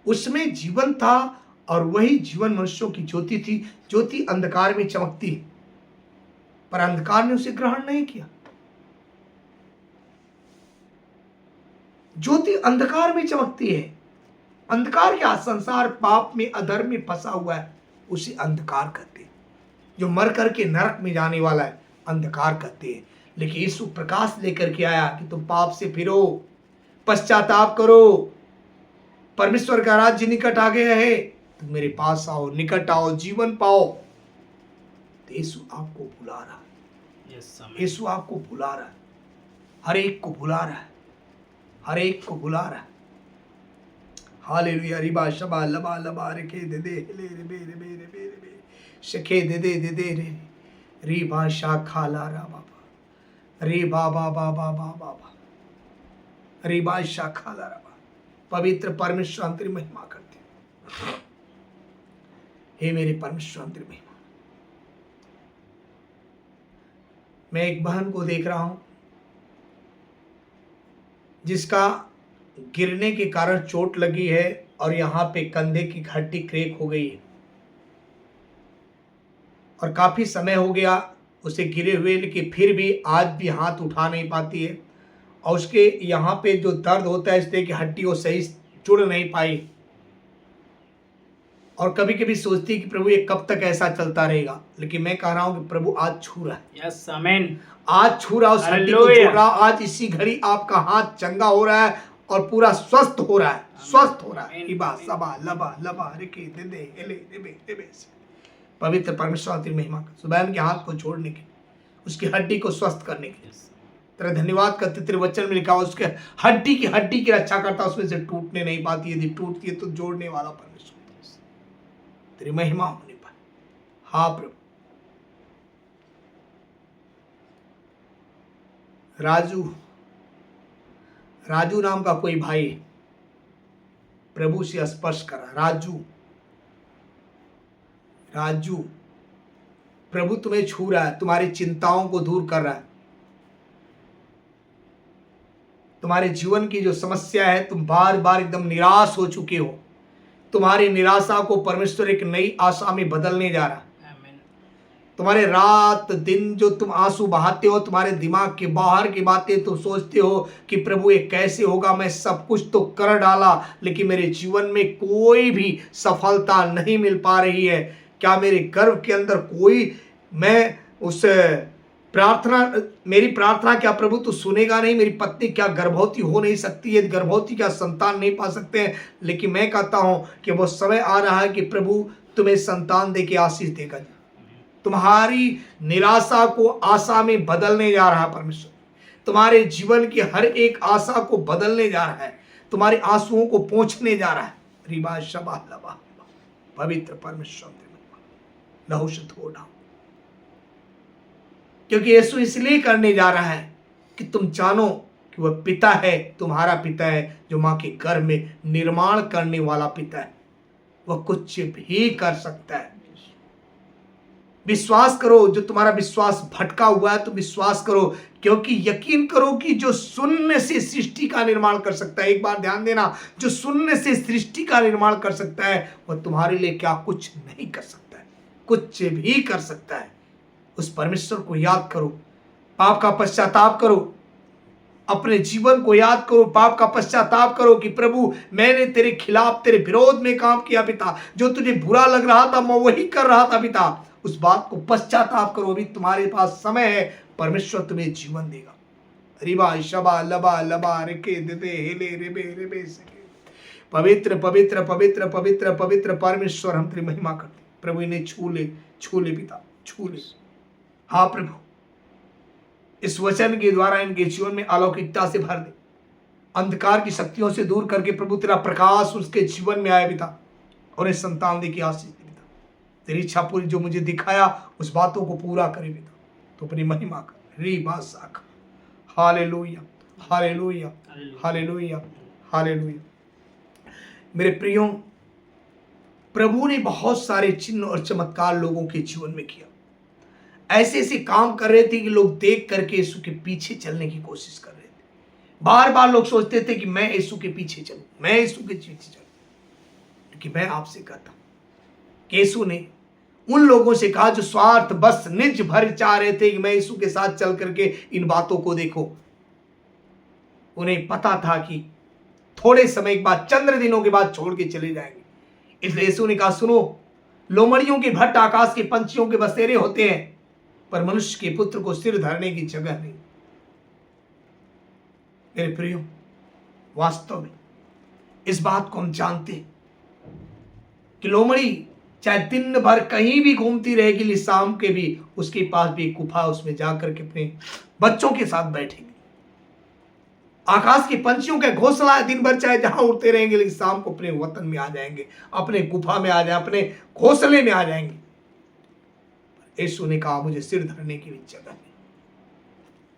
Speaker 1: उसमें जीवन था और वही जीवन मनुष्यों की ज्योति थी। ज्योति अंधकार में चमकती है, पर अंधकार ने उसे ग्रहण नहीं किया। ज्योति अंधकार में चमकती है। अंधकार क्या? संसार पाप में, अधर्म में फंसा हुआ है, उसे अंधकार कहते हैं। जो मर करके नरक में जाने वाला है, अंधकार कहते हैं। लेकिन यीशु प्रकाश लेकर के आया कि तुम पाप से फिरो, पश्चाताप करो, परमेश्वर का राज्य निकट आ गया है, तुम मेरे पास आओ, निकट आओ, जीवन पाओ। तो यीशु आपको बुला रहा है। यीशु आपको बुला रहा है, हर एक को बुला रहा है, हर एक को बुला रहा है। हालेलुया। रिबा शबा लबा लबा रे के दे दे ले रे बे रे बे रे बे रे बे शखे दे दे रे रिबा शा खाला रा बाबा रे बाबा बाबा बाबा रिबा शा खाला रा। पवित्र परमेश्वर अंतरिम महिमा करते हैं। हे मेरे परमेश्वर अंतरिम महिमा, मैं एक बहन को देख रहा हूं जिसका गिरने के कारण चोट लगी है और यहाँ पे कंधे की हड्डी क्रैक हो गई है और काफी समय हो गया उसे गिरे हुए, लेकिन फिर भी आज भी हाथ उठा नहीं पाती है और उसके यहाँ पे जो दर्द होता है इसलिए कि हड्डी वो सही जुड़ नहीं पाई और कभी कभी सोचती है कि प्रभु ये कब तक ऐसा चलता रहेगा। लेकिन मैं कह रहा हूं कि प्रभु आज छू रहा है।
Speaker 2: यस आमीन।
Speaker 1: आज छू रहा, उस हड्डी को छू रहा। आज इसी घड़ी आपका हाथ चंगा हो रहा है और पूरा स्वस्थ हो रहा है, स्वस्थ हो रहा है। इबा सबा लबा लबा रिके दे दे एले देबे देबे। पवित्र परमेश्वर तेरी महिमा कर, सुबह के हाथ को छोड़ने के, उसकी हड्डी को स्वस्थ करने के तेरा धन्यवाद करते। तेरे वचन में लिखा हुआ उसके हड्डी की रक्षा करता, उसमें से टूटने नहीं पाती, यदि टूटती है तो जोड़ने वाला परमेश्वर, तेरी महिमा होने पर। हाँ प्रभु। राजू नाम का कोई भाई प्रभु से स्पर्श करा। राजू प्रभु तुम्हें छू रहा है, तुम्हारी चिंताओं को दूर कर रहा है। तुम्हारे जीवन की जो समस्या है, तुम बार बार एकदम निराश हो चुके हो, तुम्हारी निराशा को परमेश्वर एक नई आशा में बदलने जा रहा है। तुम्हारे रात दिन जो तुम आंसू बहाते हो, तुम्हारे दिमाग के बाहर की बातें तुम सोचते हो कि प्रभु ये कैसे होगा, मैं सब कुछ तो कर डाला लेकिन मेरे जीवन में कोई भी सफलता नहीं मिल पा रही है। क्या मेरे गर्भ के अंदर कोई, मैं उस मेरी प्रार्थना क्या प्रभु तू सुनेगा नहीं? मेरी पत्नी क्या गर्भवती हो नहीं सकती है? गर्भवती क्या संतान नहीं पा सकते हैं? लेकिन मैं कहता हूं कि वो समय आ रहा है कि प्रभु तुम्हें संतान दे के आशीष देगा। तुम्हारी निराशा को आशा में बदलने जा रहा है परमेश्वर। तुम्हारे जीवन की हर एक आशा को बदलने जा रहा है, तुम्हारे आंसुओं को पोंछने जा रहा है। रिबा शबा लबा, पवित्र परमेश्वर लहुशत हो डाउ, क्योंकि यीशु इसलिए करने जा रहा है कि तुम जानो कि वह पिता है, तुम्हारा पिता है, जो मां के गर्भ में निर्माण करने वाला पिता है। वह कुछ भी कर सकता है। विश्वास करो। जो तुम्हारा विश्वास भटका हुआ है तो विश्वास करो, क्योंकि यकीन करो कि जो शून्य से सृष्टि का निर्माण कर सकता है, एक बार ध्यान देना, जो शून्य से सृष्टि का निर्माण कर सकता है वह तुम्हारे लिए क्या कुछ नहीं कर सकता है? कुछ भी कर सकता है। उस परमेश्वर को याद करो, पाप का पश्चाताप करो, अपने जीवन को याद करो, पाप का पश्चाताप करो कि प्रभु मैंने तेरे खिलाफ, तेरे विरोध में काम किया पिता, जो तुझे बुरा लग रहा था मैं वही कर रहा था पिता। उस बात को पश्चाताप करो। अभी तुम्हारे पास समय है, परमेश्वर तुम्हें जीवन देगा। रिबा शबा लबा लबा रिके दे हेले रेबे रेबे सके। पवित्र पवित्र पवित्र पवित्र पवित्र परमेश्वर, हम तेरी महिमा करते। प्रभु इन्हें छू ले पिता, छू ले। हाँ प्रभु, इस वचन के द्वारा इनके जीवन में अलौकिकता से भर दे, अंधकार की शक्तियों से दूर करके प्रभु तेरा प्रकाश उसके जीवन में आए पिता, और इस संतान दे की आशीष दे पिता। तेरी इच्छा पूरी जो मुझे दिखाया उस बातों को पूरा करे पिता, तो अपनी महिमा कर। री बासाख, हालेलुया हालेलुया हालेलुया हालेलुया। मेरे प्रियो, प्रभु ने बहुत सारे चिन्ह और चमत्कार लोगों के जीवन में किया। ऐसे ऐसे काम कर रहे थे कि लोग देख करके यीशु के पीछे चलने की कोशिश कर रहे थे। बार बार लोग सोचते थे कि मैं यीशु के पीछे चलूं, मैं यीशु के पीछे चलूं। क्योंकि मैं आपसे कहता हूं कि यीशु ने उन लोगों से कहा जो स्वार्थ बस निज भर चाह रहे थे कि मैं यीशु के साथ चल करके इन बातों को देखो। उन्हें पता था कि थोड़े समय के बाद, चंद दिनों के बाद छोड़ के चले जाएंगे। इसलिए यीशु ने कहा, सुनो, लोमड़ियों के भट्ट आकाश के पंछियों के बसेरे होते हैं, पर मनुष्य के पुत्र को सिर धरने की जगह नहीं। मेरे प्रियो, वास्तव में इस बात को हम जानते हैं कि लोमड़ी चाहे दिन भर कहीं भी घूमती रहेगी, लेकिन शाम के भी उसके पास भी एक गुफा, उसमें जाकर के अपने बच्चों के साथ बैठेगी। आकाश के पंछियों का घोंसला दिन भर चाहे जहां उड़ते रहेंगे, लेकिन शाम को अपने वतन में आ जाएंगे, अपने गुफा में आ जाए, अपने घोंसले में आ जाएंगे। यीशु ने कहा, मुझे सिर धरने की भी जगह नहीं।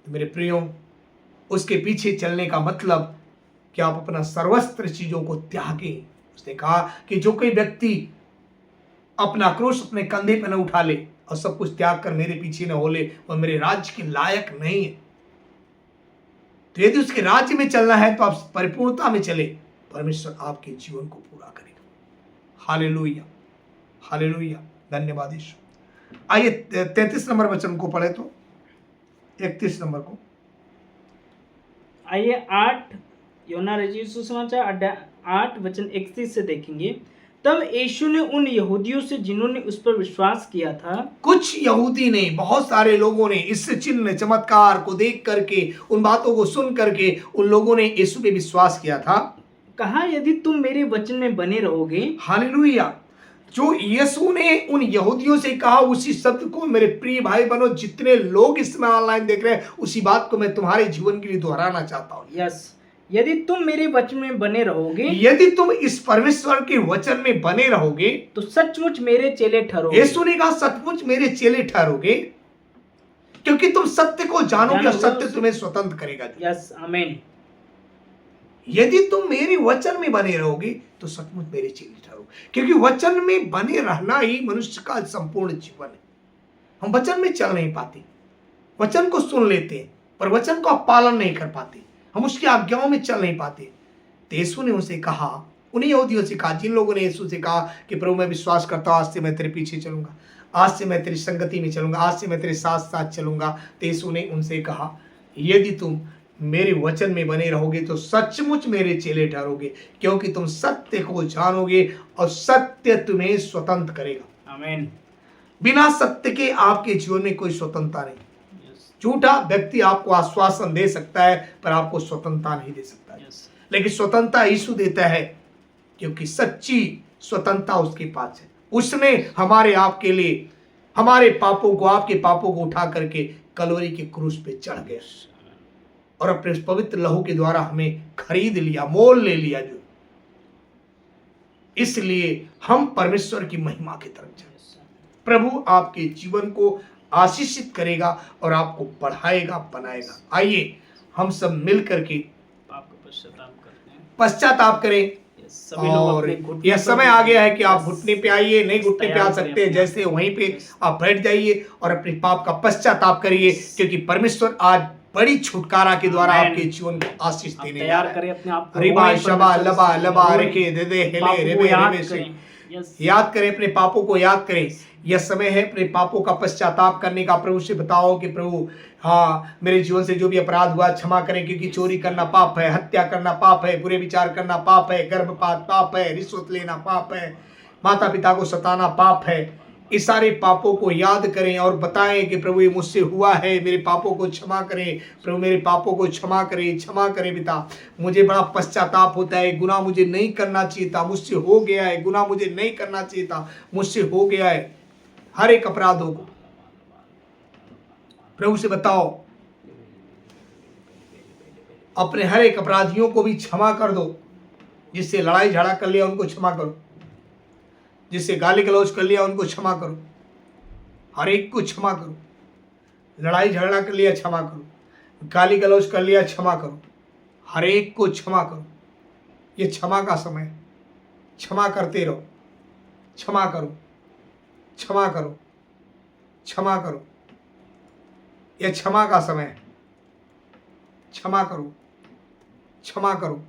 Speaker 1: तो मेरे प्रियो, उसके पीछे चलने का मतलब कि आप अपना सर्वस्त्र चीजों को त्यागें। उसने कहा कि जो कोई व्यक्ति अपना क्रूस अपने कंधे पर न उठा ले और सब कुछ त्याग कर मेरे पीछे न हो ले, वह मेरे राज्य के लायक नहीं है। तो यदि उसके राज्य में चलना है तो आप परिपूर्णता में चले, परमेश्वर आपके जीवन को पूरा करेगा। हालेलुया हालेलुया, धन्यवाद यीशु। आइए 33 नंबर वचन को पढ़े तो 31 नंबर को।
Speaker 2: आइए 8 यूहन्ना रचित सुसमाचार 8 वचन 31 से देखेंगे। तब यीशु ने उन यहूदियों से जिन्होंने उस पर विश्वास किया था,
Speaker 1: कुछ यहूदी ने, बहुत सारे लोगों ने इस चिन्ह चमत्कार को देख करके, उन बातों को सुन करके उन लोगों ने यीशु पे विश्वास किया था।
Speaker 2: कहा, यदि तुम मेरे वचन में बने रहोगे।
Speaker 1: हालेलुया। जो यीशु ने उन यहूदियों से कहा, उसी शब्द को मेरे प्रिय भाई बहनों, जितने लोग इसमें ऑनलाइन देख रहे हैं, उसी बात को मैं तुम्हारे जीवन के लिए दोहराना चाहता हूँ।
Speaker 2: यस, यदि तुम मेरे वचन में बने रहोगे,
Speaker 1: यदि तुम इस परमेश्वर के वचन में बने रहोगे,
Speaker 2: तो सचमुच मेरे चेले ठहरोगे।
Speaker 1: यीशु ने कहा, सचमुच मेरे चेले ठहरोगे, क्योंकि तुम सत्य को जानोगे और सत्य तुम्हें स्वतंत्र करेगा।
Speaker 2: यस, आमीन।
Speaker 1: यदि तुम मेरे वचन में बने रहोगे तो सचमुच मेरे चेले ठहरोगे, क्योंकि वचन में बने रहना ही मनुष्य का संपूर्ण जीवन है। हम वचन में चल नहीं पाते, वचन को सुन लेते हैं पर वचन को पालन नहीं कर पाते, हम उसकी आज्ञाओं में चल नहीं पाते। तो यीशु ने उनसे कहा, उन्हीं यहूदियों से कहा जिन लोगों ने यीशु से कहा कि प्रभु मैं विश्वास करता हूँ, आज से मैं तेरे पीछे चलूंगा, आज से मैं तेरी संगति में चलूंगा, आज से मैं तेरे साथ साथ चलूंगा। तो यीशु ने उनसे कहा, यदि तुम मेरे वचन में बने रहोगे तो सचमुच मेरे चेले ठहरोगे, क्योंकि तुम सत्य को जानोगे और सत्य तुम्हें स्वतंत्र करेगा।
Speaker 2: आमीन।
Speaker 1: बिना सत्य के आपके जीवन में कोई स्वतंत्रता नहीं। झूठा व्यक्ति आपको आश्वासन दे सकता है पर आपको स्वतंत्रता नहीं दे सकता है। लेकिन स्वतंत्रता यीशु देता है, क्योंकि सच्ची स्वतंत्रता उसके पास है। उसने हमारे आपके लिए हमारे पापों को, आपके पापों को उठा करके कलवरी के क्रूस पे चढ़ गया और अपने पवित्र लहू के द्वारा हमें खरीद लिया, मोल ले लिया। जो इसलिए हम परमेश्वर की महिमा की तरफ जाए। प्रभु आपके जीवन को आशीषित करेगा और आपको बढ़ाएगा, बनाएगा। आइए हम सब मिल करके पश्चाताप करें। और यह समय आ गया है कि आप घुटने पे आइए, नहीं घुटने पे आ सकते हैं, जैसे वहीं पे आप बैठ जाइए और अपने पाप का पश्चाताप करिए, क्योंकि परमेश्वर आज बड़ी छुटकारा के द्वारा आपके जीवन को आशीष देने
Speaker 2: तैयार करें अपने आप को।
Speaker 1: रिबा शबा लबा लबा रेखे दे दे हेले रेबे रेबे से याद करें, अपने पापों को याद करें। यह समय है अपने पापों का पश्चाताप करने का। प्रभु से बताओ कि प्रभु हाँ, मेरे जीवन से जो भी अपराध हुआ क्षमा करें, क्योंकि चोरी करना पाप है, हत्या करना पाप है, बुरे विचार करना पाप है, गर्भपात पाप है, रिश्वत लेना पाप है, माता पिता को सताना पाप है। इस सारे पापों को याद करें और बताएं कि प्रभु ये मुझसे हुआ है, मेरे पापों को क्षमा करें प्रभु, मेरे पापों को क्षमा करें पिता। मुझे बड़ा पश्चाताप होता है, गुनाह मुझे नहीं करना चाहिए था, मुझसे हो गया है, गुनाह मुझे नहीं करना चाहिए था, मुझसे हो गया है। हर एक अपराधों को प्रभु से बताओ, अपने हर एक अपराधियों को भी क्षमा कर दो। जिससे लड़ाई झगड़ा कर लिया उनको क्षमा करो, जिससे गाली गलौज कर लिया उनको क्षमा करो, हर एक को क्षमा करो। लड़ाई झगड़ा कर लिया क्षमा करो, गाली गलौज कर लिया क्षमा करो, हर एक को क्षमा करो। ये क्षमा का समय है, क्षमा करते रहो, क्षमा करो, क्षमा करो, क्षमा करो। यह क्षमा का समय है, क्षमा करो, क्षमा करो।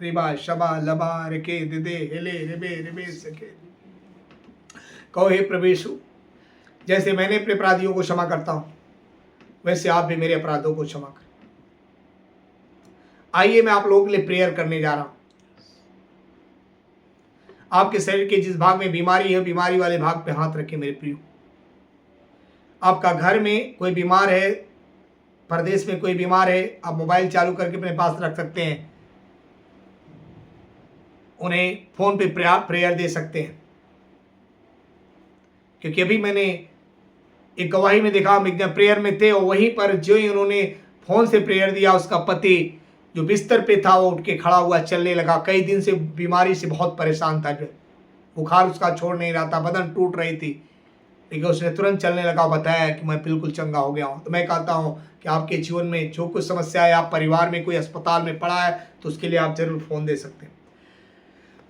Speaker 1: रिबा शबा लबा रिके दिदे हिले रिबे रिबे सके। कहो हे प्रभु यीशु, जैसे मैंने अपने अपराधियों को क्षमा करता हूं, वैसे आप भी मेरे अपराधों को क्षमा करें। आइए मैं आप लोगों के लिए प्रेयर करने जा रहा हूं। आपके शरीर के जिस भाग में बीमारी है, बीमारी वाले भाग पे हाथ रखें मेरे प्रियो। आपका घर में कोई बीमार है, परदेश में कोई बीमार है, आप मोबाइल चालू करके अपने पास रख सकते हैं, उन्हें फोन पे प्रेयर दे सकते हैं। क्योंकि अभी मैंने एक गवाही में देखा, हम एक जन प्रेयर में थे और वहीं पर जो ही उन्होंने फोन से प्रेयर दिया, उसका पति जो बिस्तर पे था वो उठ के खड़ा हुआ, चलने लगा। कई दिन से बीमारी से बहुत परेशान था, जो बुखार उसका छोड़ नहीं रहा था, बदन टूट रही थी, लेकिन उसने तुरंत चलने लगा, बताया कि मैं बिल्कुल चंगा हो गया हूँ। तो मैं कहता हूँ कि आपके जीवन में जो कुछ समस्या है, आप परिवार में कोई अस्पताल में पड़ा है, तो उसके लिए आप जरूर फोन दे सकते हैं।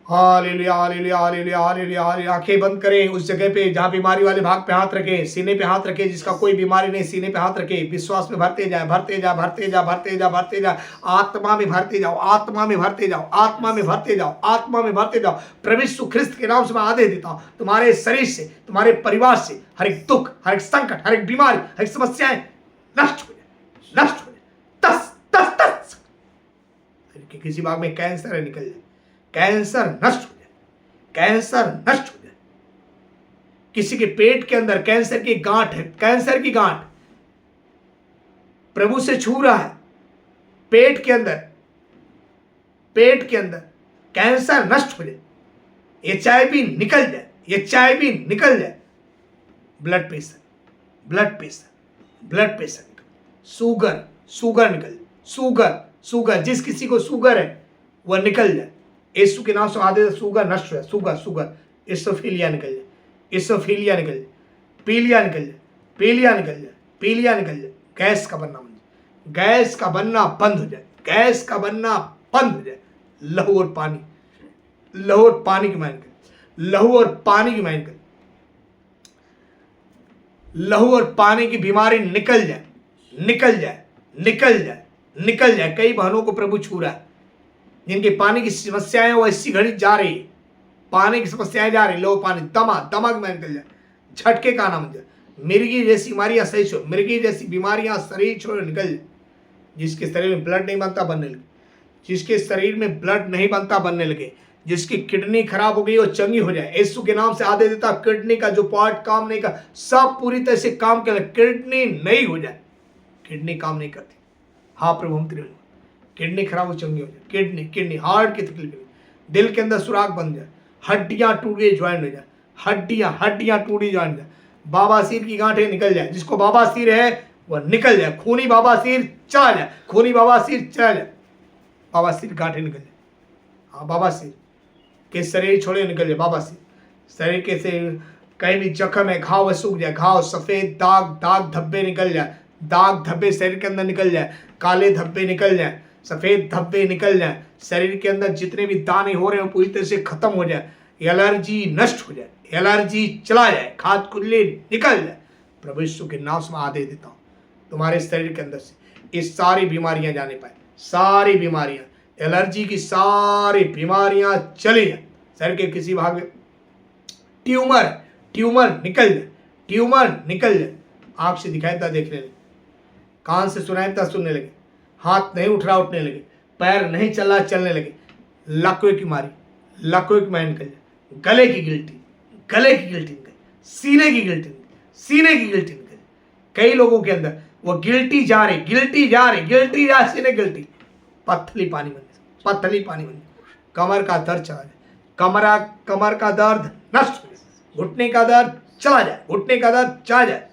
Speaker 1: Hallelujah hallelujah hallelujah hallelujah hallelujah. आंखें बंद करें, उस जगह पे जहाँ बीमारी वाले भाग पे हाथ रखें, सीने पे हाथ रखें। जिसका कोई बीमारी नहीं, सीने पे हाथ रखें। विश्वास में भरते जाए, भरते जा, भरते जा, भरते जा, भरते जा। आत्मा में भरते जाओ, आत्मा में भरते जाओ, आत्मा में भरते जाओ, आत्मा में भरते जाओ। प्रभु यीशु ख्रिस्त के नाम से मैं आदेश देता हूँ, तुम्हारे शरीर से, तुम्हारे परिवार से हर एक दुख, हर एक संकट, हर एक बीमारी, हर एक समस्याएं नष्ट हो जाए, नष्ट हो जाए। तस तस तस। किसी भाग में कैंसर है, निकल जाए, कैंसर नष्ट हो जाए, कैंसर नष्ट हो जाए। किसी के पेट के अंदर कैंसर की गांठ है, कैंसर की गांठ प्रभु से छू रहा है, पेट के अंदर, पेट के अंदर कैंसर नष्ट हो जाए। HIV निकल जाए, HIV निकल जाए। Blood pressure, blood pressure, blood pressure, sugar, sugar निकल जाए, शुगर, शुगर, जिस किसी को शुगर है वह निकल जाए। यीशु के नाम से आदेश, शुगर नष्ट हो जाए, शुगर, शुगर, इसोफीलिया निकल जाए, इसोफीलिया निकल जाए, पीलिया निकल जाए, पीलिया निकल जाए, पीलिया निकल जाए। गैस का बनना बंद, गैस का बनना बंद हो जाए, गैस का बनना बंद हो जाए। लहू और पानी, लहू और पानी की माइन कर, लहू और पानी की माइन कर, लहू और पानी की बीमारी निकल जाए, निकल जाए, निकल जाए, निकल जाए। कई बहनों को प्रभु छू रहा है, जिनके पानी की समस्याएं वो इसी घड़ी जा रही है, पानी की समस्याएं जा रही, लो पानी, दमक में निकल जाए, झटके का नाम जाए। मिर्गी जैसी बीमारियां सही छोड़, मिर्गी जैसी बीमारियां शरीर छोड़ निकल जाए। जिसके शरीर में ब्लड नहीं बनता बनने लगे, जिसके शरीर में ब्लड नहीं बनता बनने लगे, जिसकी किडनी खराब हो गई वो चंगी हो जाए। यीशु के नाम से आदेश देता, किडनी का जो पार्ट काम नहीं कर, सब पूरी तरह से काम करे, किडनी नहीं हो जाए, किडनी काम नहीं करती। हाँ प्रभु हम तेरे, किडनी खराब हो चंगी हो जाए, किडनी, किडनी, हार्ट की तकलीफ, दिल के अंदर सुराख बन जाए, हड्डियां टूट गई ज्वाइंट हो जाए, हड्डियां, हड्डियां टूटी ज्वाइंट हो जाए, बाबासीर की गांठें निकल जाए, जिसको बाबासीर है वह निकल जाए, खूनी बाबासीर चला जाए, खूनी बाबासीर चला जाए, बाबासीर गांठें निकल जाए। हाँ बाबासीर के शरीर छोड़े निकल जाए, बाबासीर शरीर के से कहीं भी जख्म है, घाव सूख जाए, घाव, सफेद दाग, दाग धब्बे निकल जाए, दाग धब्बे शरीर के अंदर निकल जाए, काले धब्बे निकल जाए, सफेद धब्बे निकल जाए, शरीर के अंदर जितने भी दाने हो रहे हैं पूरी तरह से खत्म हो जाए, एलर्जी नष्ट हो जाए, एलर्जी चला जाए, खाद कुल्ले निकल जाए। प्रभु यीशु के नाम से आदेश देता हूँ, तुम्हारे शरीर के अंदर से ये सारी बीमारियां जाने पाए, सारी बीमारियां, एलर्जी की सारी बीमारियां चली जाए। शरीर के किसी भाग में ट्यूमर, ट्यूमर निकल जाए, ट्यूमर निकल जाए। आंख से दिखाई देता देखने लगे, कान से सुनाई देता सुनने लगे, हाथ नहीं उठ रहा उठने लगे, पैर नहीं चल रहा चलने लगे, लकवे की मारी, लकवे की मारी निकल जाए, गले की गिल्टी, गले की गिल्टी निकल, सीने की गिल्टी, सीने की गिल्टी निकल। कई लोगों के अंदर वो गिल्टी जा रही, गिल्टी जा रही, गिल्टी जा सीने गिल्टी, पथली पानी बन, पथली पानी बन, कमर का दर्द चला जाए, कमर का दर्द नष्ट हो जाए, घुटने का दर्द चला जाए, घुटने का दर्द चला जाए,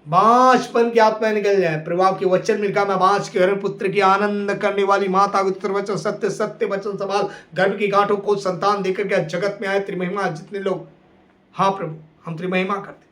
Speaker 1: बांझपन की आत्मा निकल जाए। प्रभु आपके वचन मिलकर मैं बांझ के हरण पुत्र की आनंद करने वाली माता उत्तर वचन सत्य सत्य वचन संभाल गर्भ की गांठों को संतान देकर के जगत में आए त्रिमहिमा जितने लोग, हाँ प्रभु हम त्रिमहिमा करते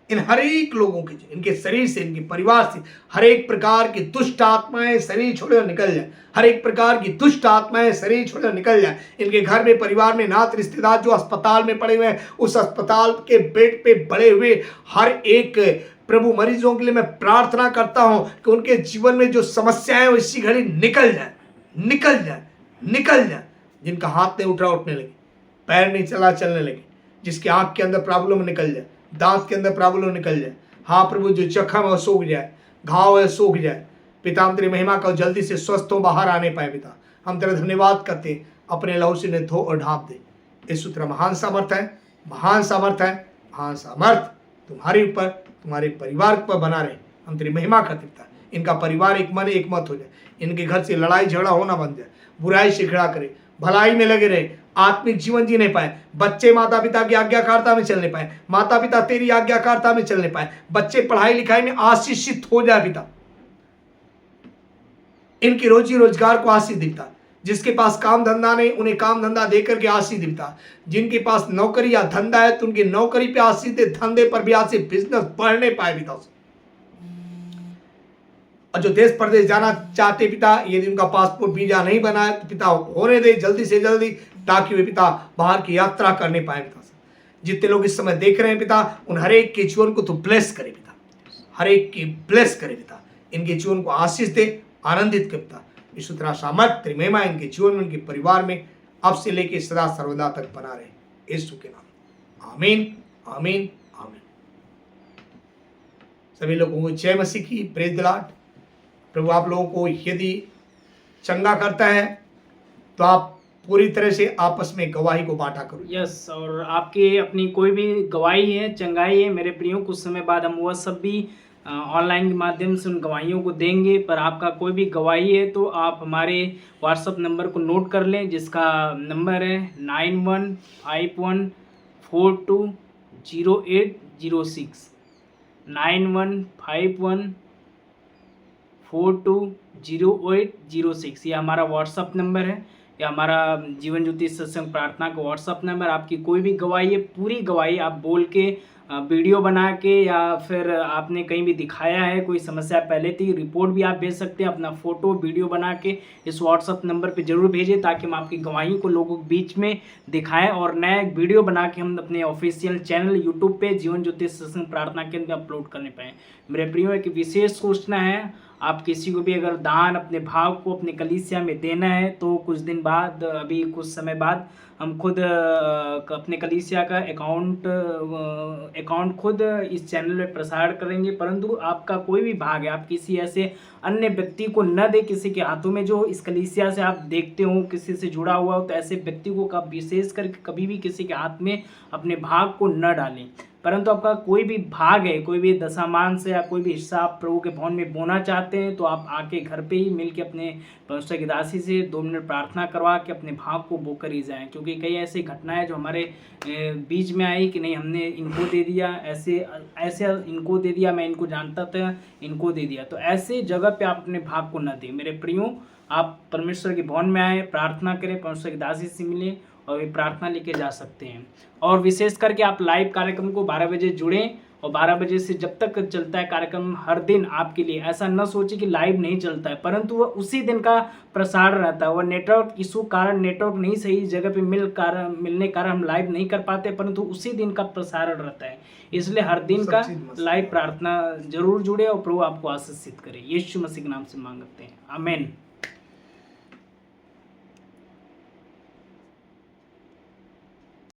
Speaker 1: इन हर एक लोगों के, इनके शरीर से, इनके परिवार से हर एक प्रकार की दुष्ट आत्माएं शरीर छोड़कर निकल जाए, हर एक प्रकार की दुष्ट आत्माएं शरीर छोड़कर निकल जाए। इनके घर में, परिवार में, नात रिश्तेदार जो अस्पताल में पड़े हुए हैं, उस अस्पताल के बेड पे पड़े हुए हर एक प्रभु मरीजों के लिए मैं प्रार्थना करता हूं कि उनके जीवन में जो समस्याएं वो इसी घड़ी निकल जाए, निकल जाए, निकल जाए। जिनका हाथ नहीं उठ रहा उठने लगे, पैर नहीं चला चलने लगे, जिसकी आंख के अंदर प्रॉब्लम निकल जाए, दांत के अंदर प्रॉब्लम निकल जाए, हाँ प्रभु जो जख्म है वो सूख जाए, घाव है सूख जाए। पिता हम तेरी महिमा का जल्दी से स्वस्थ हो बाहर आने पाए। पिता हम तेरा धन्यवाद करते, अपने लहू से धो और ढांप दे। इस सूत्र महान सामर्थ है, महान सामर्थ है, महान सामर्थ तुम्हारे ऊपर, तुम्हारे परिवार पर बना रहे। हम तेरी महिमा करते पिता, इनका परिवार एक मन एक मत हो जाए, इनके घर से लड़ाई झगड़ा होना बन जाए, बुराई से खड़ा करे, भलाई में लगे रहे, आत्मिक जीवन जीने पाए। बच्चे माता पिता की आज्ञाकारिता में चलने पाए, माता पिता तेरी आज्ञाकारिता में चलने पाए, बच्चे पढ़ाई लिखाई में आशीषित हो जाए। पिता इनकी रोजी रोजगार को आशीष दिखता, जिसके पास काम धंधा नहीं उन्हें काम धंधा देकर के आशीष दिखता, जिनके पास नौकरी या धंधा है तो उनकी नौकरी पे आशीष दे, धंधे पर भी आशीष, बिजनेस बढ़ने पाए पिता। और जो देश प्रदेश जाना चाहते पिता, यदि उनका पासपोर्ट वीजा नहीं बना है तो पिता होने दे जल्दी से जल्दी, ताकि वे पिता बाहर की यात्रा करने पाए। पिता जितने लोग इस समय देख रहे हैं पिता, उन हर एक के जीवन को तू ब्लेस करे पिता, हर एक की ब्लेस करे पिता, इनके जीवन को आशीष दे, आनंदित कर पिता। यीशु तेरा सामर्थ तेरी महिमा इनके जीवन में, इनके परिवार में अब से लेके सदा सर्वदा तक बना रहे, यीशु के नाम आमीन, आमीन, आमीन। सभी लोगों को जय मसीह की, प्रेज द लॉर्ड। प्रभु आप लोगों को यदि चंगा करता है तो आप पूरी तरह से आपस में गवाही को बांटा करो।
Speaker 2: यस, और आपकी अपनी कोई भी गवाही है, चंगाई है मेरे प्रियो, कुछ समय बाद हम वह सब भी ऑनलाइन के माध्यम से उन गवाहियों को देंगे। पर आपका कोई भी गवाही है तो आप हमारे व्हाट्सएप नंबर को नोट कर लें, जिसका नंबर है 9151420806, 9151420806। ये हमारा व्हाट्सअप नंबर है, या हमारा जीवन ज्योति सत्संग प्रार्थना का व्हाट्सअप नंबर। आपकी कोई भी गवाही है, पूरी गवाही आप बोल के, वीडियो बना के, या फिर आपने कहीं भी दिखाया है, कोई समस्या पहले थी, रिपोर्ट भी आप भेज सकते हैं। अपना फ़ोटो वीडियो बना के इस व्हाट्सअप नंबर पे ज़रूर भेजें, ताकि हम आपकी गवाही को लोगों के बीच में दिखाएं और नया वीडियो बना के हम अपने ऑफिशियल चैनल यूट्यूब पे जीवन ज्योति सत्संग प्रार्थना के अंदर अपलोड करने पाएँ। मेरे प्रियो, एक विशेष सूचना है, आप किसी को भी अगर दान अपने भाव को अपने कलीसिया में देना है तो कुछ दिन बाद, अभी कुछ समय बाद हम खुद अपने कलीसिया का अकाउंट खुद इस चैनल में प्रसार करेंगे। परंतु आपका कोई भी भाग है, आप किसी ऐसे अन्य व्यक्ति को न दे किसी के हाथों में जो इस कलीसिया से आप देखते हो, किसी से जुड़ा हुआ हो, तो ऐसे व्यक्ति को का विशेष करके कभी भी किसी के हाथ में अपने भाग को न डालें। परंतु आपका कोई भी भाग है, कोई भी दशामांश या कोई भी हिस्सा आप प्रभु के भवन में बोना चाहते हैं, तो आप आके घर पे ही मिल के अपने परमेश्वर की दासी से 2 मिनट प्रार्थना करवा के अपने भाग को बोकर ही जाएं। क्योंकि कई ऐसी घटनाएं जो हमारे बीच में आई कि नहीं, हमने इनको दे दिया, ऐसे इनको दे दिया, मैं इनको जानता था, इनको दे दिया। तो ऐसे जगह पे आप अपने भाग को न दें। मेरे प्रियो, आप परमेश्वर के भवन में आए, प्रार्थना करें, परमेश्वर की दासी से मिलें और वे प्रार्थना लेके जा सकते हैं। और विशेष करके आप लाइव कार्यक्रम को 12 बजे जुड़ें, और 12 बजे से जब तक चलता है कार्यक्रम हर दिन आपके लिए, ऐसा न सोचिए कि लाइव नहीं चलता है, परंतु वह उसी दिन का प्रसारण रहता है। वह नेटवर्क इशू कारण, नेटवर्क नहीं सही जगह पे मिलने कारण हम लाइव नहीं कर पाते, परंतु उसी दिन का प्रसारण रहता है। इसलिए हर दिन का लाइव प्रार्थना जरूर जुड़े और प्रभु आपको आशीषित करे। यीशु मसीह के नाम से मांगते हैं, आमीन।